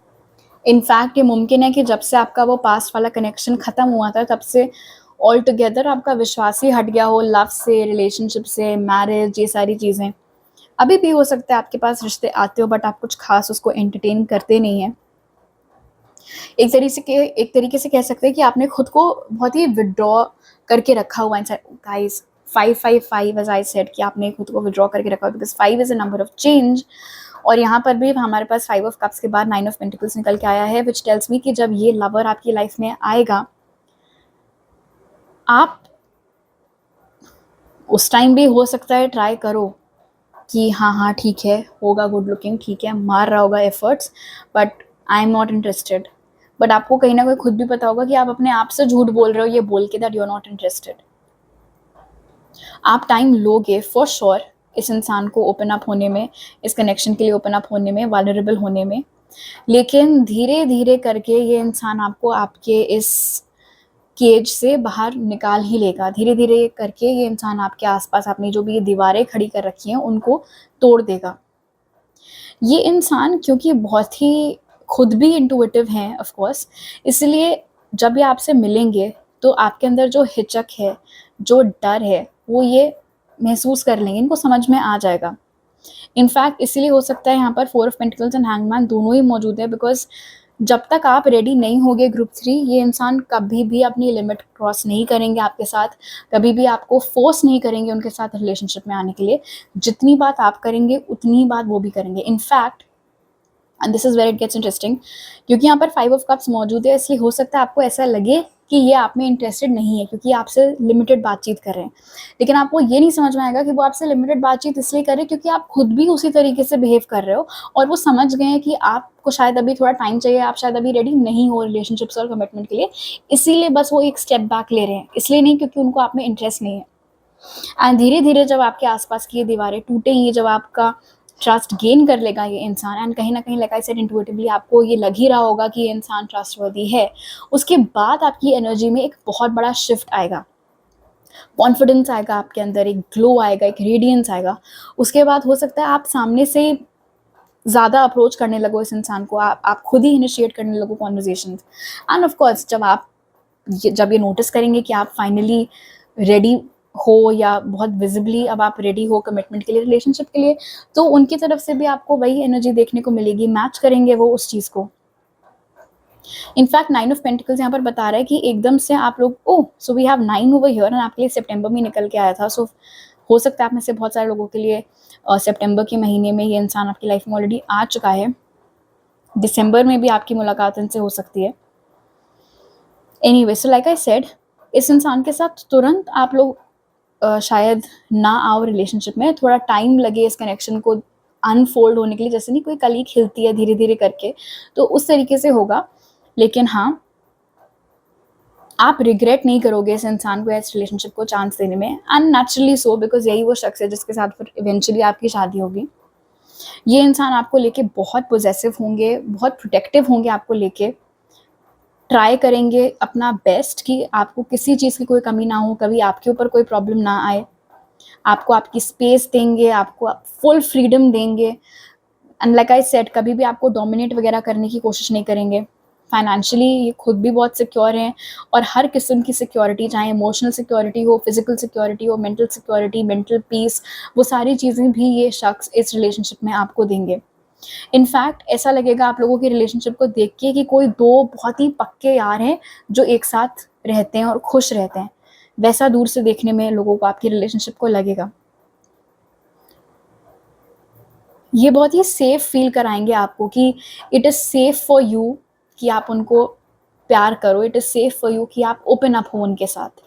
इनफैक्ट ये मुमकिन है कि जब से आपका वो पास्ट वाला कनेक्शन ख़त्म हुआ था, तब से ऑल टुगेदर आपका विश्वास ही हट गया हो लव से, रिलेशनशिप से, मैरिज, ये सारी चीज़ें। अभी भी हो सकता है आपके पास रिश्ते आते हो, बट आप कुछ खास उसको एंटरटेन करते नहीं हैं। एक तरीके से कह सकते हैं कि आपने खुद को बहुत ही विड्रॉ करके रखा हुआ है। गाइस, 555 एज आई सेड कि आपने खुद को विड्रॉ करके रखा हुआ, because 5 is a number of change. और यहाँ पर भी हमारे पास 5 ऑफ कप्स के बाद 9 ऑफ पेंटिकल्स निकल के आया है, विच टेल्स मी कि जब ये लवर आपकी लाइफ में आएगा, आप उस टाइम भी हो सकता है ट्राई करो कि हाँ ठीक है, होगा गुड लुकिंग, ठीक है, मार रहा होगा efforts, but I am not interested. But आपको कहीं ना कहीं खुद भी पता होगा कि आप अपने आप से झूठ बोल रहे हो ये बोल के that you are not interested. आप टाइम लोगे फॉर श्योर इस इंसान को ओपन अप होने में, इस कनेक्शन के लिए ओपन अप होने में, वल्नरेबल होने में, लेकिन धीरे धीरे करके ये इंसान आपको आपके इस केज से बाहर निकाल ही लेगा। धीरे धीरे करके ये इंसान आपके आसपास अपनी जो भी ये दीवारें खड़ी कर रखी हैं उनको तोड़ देगा। ये इंसान क्योंकि बहुत ही खुद भी इंटुइटिव हैं ऑफ कोर्स, इसलिए जब ये आपसे मिलेंगे तो आपके अंदर जो हिचक है, जो डर है, वो ये महसूस कर लेंगे, इनको समझ में आ जाएगा। इनफैक्ट इसीलिए हो सकता है यहाँ पर 4 ऑफ पेंटिकल्स एंड हैंगमैन दोनों ही मौजूद है, बिकॉज जब तक आप रेडी नहीं होगे ग्रुप 3, ये इंसान कभी भी अपनी लिमिट क्रॉस नहीं करेंगे आपके साथ, कभी भी आपको फोर्स नहीं करेंगे उनके साथ रिलेशनशिप में आने के लिए। जितनी बात आप करेंगे उतनी बात वो भी करेंगे। In fact, and this is where it gets interesting, क्योंकि यहाँ पर 5 ऑफ कप्स मौजूद है, इसलिए हो सकता है आपको ऐसा लगे कि ये आप में इंटरेस्टेड नहीं है क्योंकि आपसे लिमिटेड बातचीत कर रहे हैं। लेकिन आपको ये नहीं समझ में आएगा कि वो आपसे लिमिटेड बातचीत इसलिए कर रहे हैं क्योंकि आप खुद भी उसी तरीके से बिहेव कर रहे हो, और वो समझ गए हैं कि आपको शायद अभी थोड़ा टाइम चाहिए, आप शायद अभी रेडी नहीं हो रिलेशनशिप्स और कमिटमेंट के लिए, इसीलिए बस वो एक स्टेप बैक ले रहे हैं, इसलिए नहीं क्योंकि उनको आप में इंटरेस्ट नहीं है। एंड धीरे धीरे जब आपके आसपास की ये दीवारें टूटेंगी, जब आपका ट्रस्ट गेन कर लेगा ये इंसान, एंड कहीं ना कहीं लाइक आई सेड इंट्यूटिवली आपको ये लग ही रहा होगा कि ये इंसान ट्रस्टवर्दी है, उसके बाद आपकी एनर्जी में एक बहुत बड़ा शिफ्ट आएगा, कॉन्फिडेंस आएगा आपके अंदर, एक ग्लो आएगा, एक रेडियंस आएगा। उसके बाद हो सकता है आप सामने से ज़्यादा अप्रोच करने लगो इस इंसान को, आप खुद ही इनिशिएट करने लगो कॉन्वर्जेशन। एंड ऑफ कोर्स जब ये नोटिस करेंगे कि आप फाइनली रेडी हो, या बहुत विजिबली अब आप रेडी हो कमिटमेंट के लिए, रिलेशनशिप के लिए, तो उनकी तरफ से भी आपको वही एनर्जी देखने को मिलेगी, मैच करेंगे वो उस चीज़ को। इनफैक्ट 9 ऑफ पेंटिकल्स यहाँ पर बता रहा है कि एकदम से आप लोग so we have 9 over here, and आपके लिए सितंबर में निकल के आया था। सो हो सकता है आप में से बहुत सारे लोगों के लिए सितंबर के महीने में ये इंसान आपकी लाइफ में ऑलरेडी आ चुका है, दिसंबर में भी आपकी मुलाकात इनसे हो सकती है। Anyway, so like I said, इस इंसान के साथ तुरंत आप लोग शायद ना आओ रिलेशनशिप में, थोड़ा टाइम लगे इस कनेक्शन को अनफोल्ड होने के लिए, जैसे नहीं कोई कली खिलती है धीरे धीरे करके, तो उस तरीके से होगा। लेकिन हाँ, आप रिग्रेट नहीं करोगे इस इंसान को, इस रिलेशनशिप को चांस देने में, एंड नेचुरली सो, बिकॉज यही वो शख्स है जिसके साथ फिर इवेंचुअली आपकी शादी होगी। ये इंसान आपको लेके बहुत पोजेसिव होंगे, बहुत प्रोटेक्टिव होंगे आपको लेके, ट्राई करेंगे अपना बेस्ट कि आपको किसी चीज़ की कोई कमी ना हो, कभी आपके ऊपर कोई प्रॉब्लम ना आए, आपको आपकी स्पेस देंगे, आपको फुल फ्रीडम देंगे, एंड लाइक आई सेड कभी भी आपको डोमिनेट वगैरह करने की कोशिश नहीं करेंगे। फाइनेंशियली ये खुद भी बहुत सिक्योर हैं, और हर किस्म की सिक्योरिटी, चाहे इमोशनल सिक्योरिटी हो, फिजिकल सिक्योरिटी हो, मेंटल सिक्योरिटी, मेंटल पीस, वो सारी चीज़ें भी ये शख्स इस रिलेशनशिप में आपको देंगे। इनफैक्ट ऐसा लगेगा आप लोगों की रिलेशनशिप को देख के कि कोई दो बहुत ही पक्के यार हैं जो एक साथ रहते हैं और खुश रहते हैं, वैसा दूर से देखने में लोगों को आपकी रिलेशनशिप को लगेगा। ये बहुत ही सेफ फील कराएंगे आपको कि it is safe for you कि आप उनको प्यार करो, it is safe for you कि आप ओपन अप हो उनके साथ,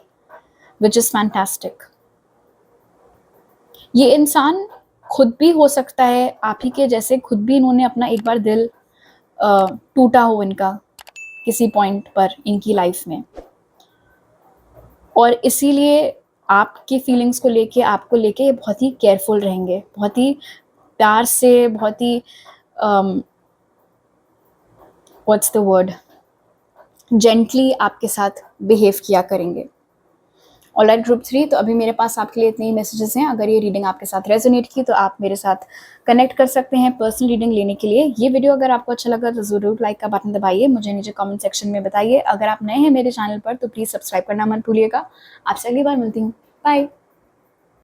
विच इज़ फैंटास्टिक। ये इंसान खुद भी हो सकता है आप ही के जैसे, खुद भी इन्होंने अपना एक बार दिल टूटा हो इनका किसी पॉइंट पर इनकी लाइफ में, और इसीलिए आपकी फीलिंग्स को लेके, आपको लेके ये बहुत ही केयरफुल रहेंगे, बहुत ही प्यार से, बहुत ही व्हाट्स द वर्ड, जेंटली आपके साथ बिहेव किया करेंगे। ऑलराइट ग्रुप 3, तो अभी मेरे पास आपके लिए इतने ही मैसेजेस हैं। अगर ये रीडिंग आपके साथ रेजोनेट की तो आप मेरे साथ कनेक्ट कर सकते हैं पर्सनल रीडिंग लेने के लिए। ये वीडियो अगर आपको अच्छा लगा तो ज़रूर लाइक का बटन दबाइए, मुझे नीचे कमेंट सेक्शन में बताइए। अगर आप नए हैं मेरे चैनल पर तो प्लीज़ सब्सक्राइब करना मत भूलिएगा। आपसे अगली बार मिलती हूँ, बाय।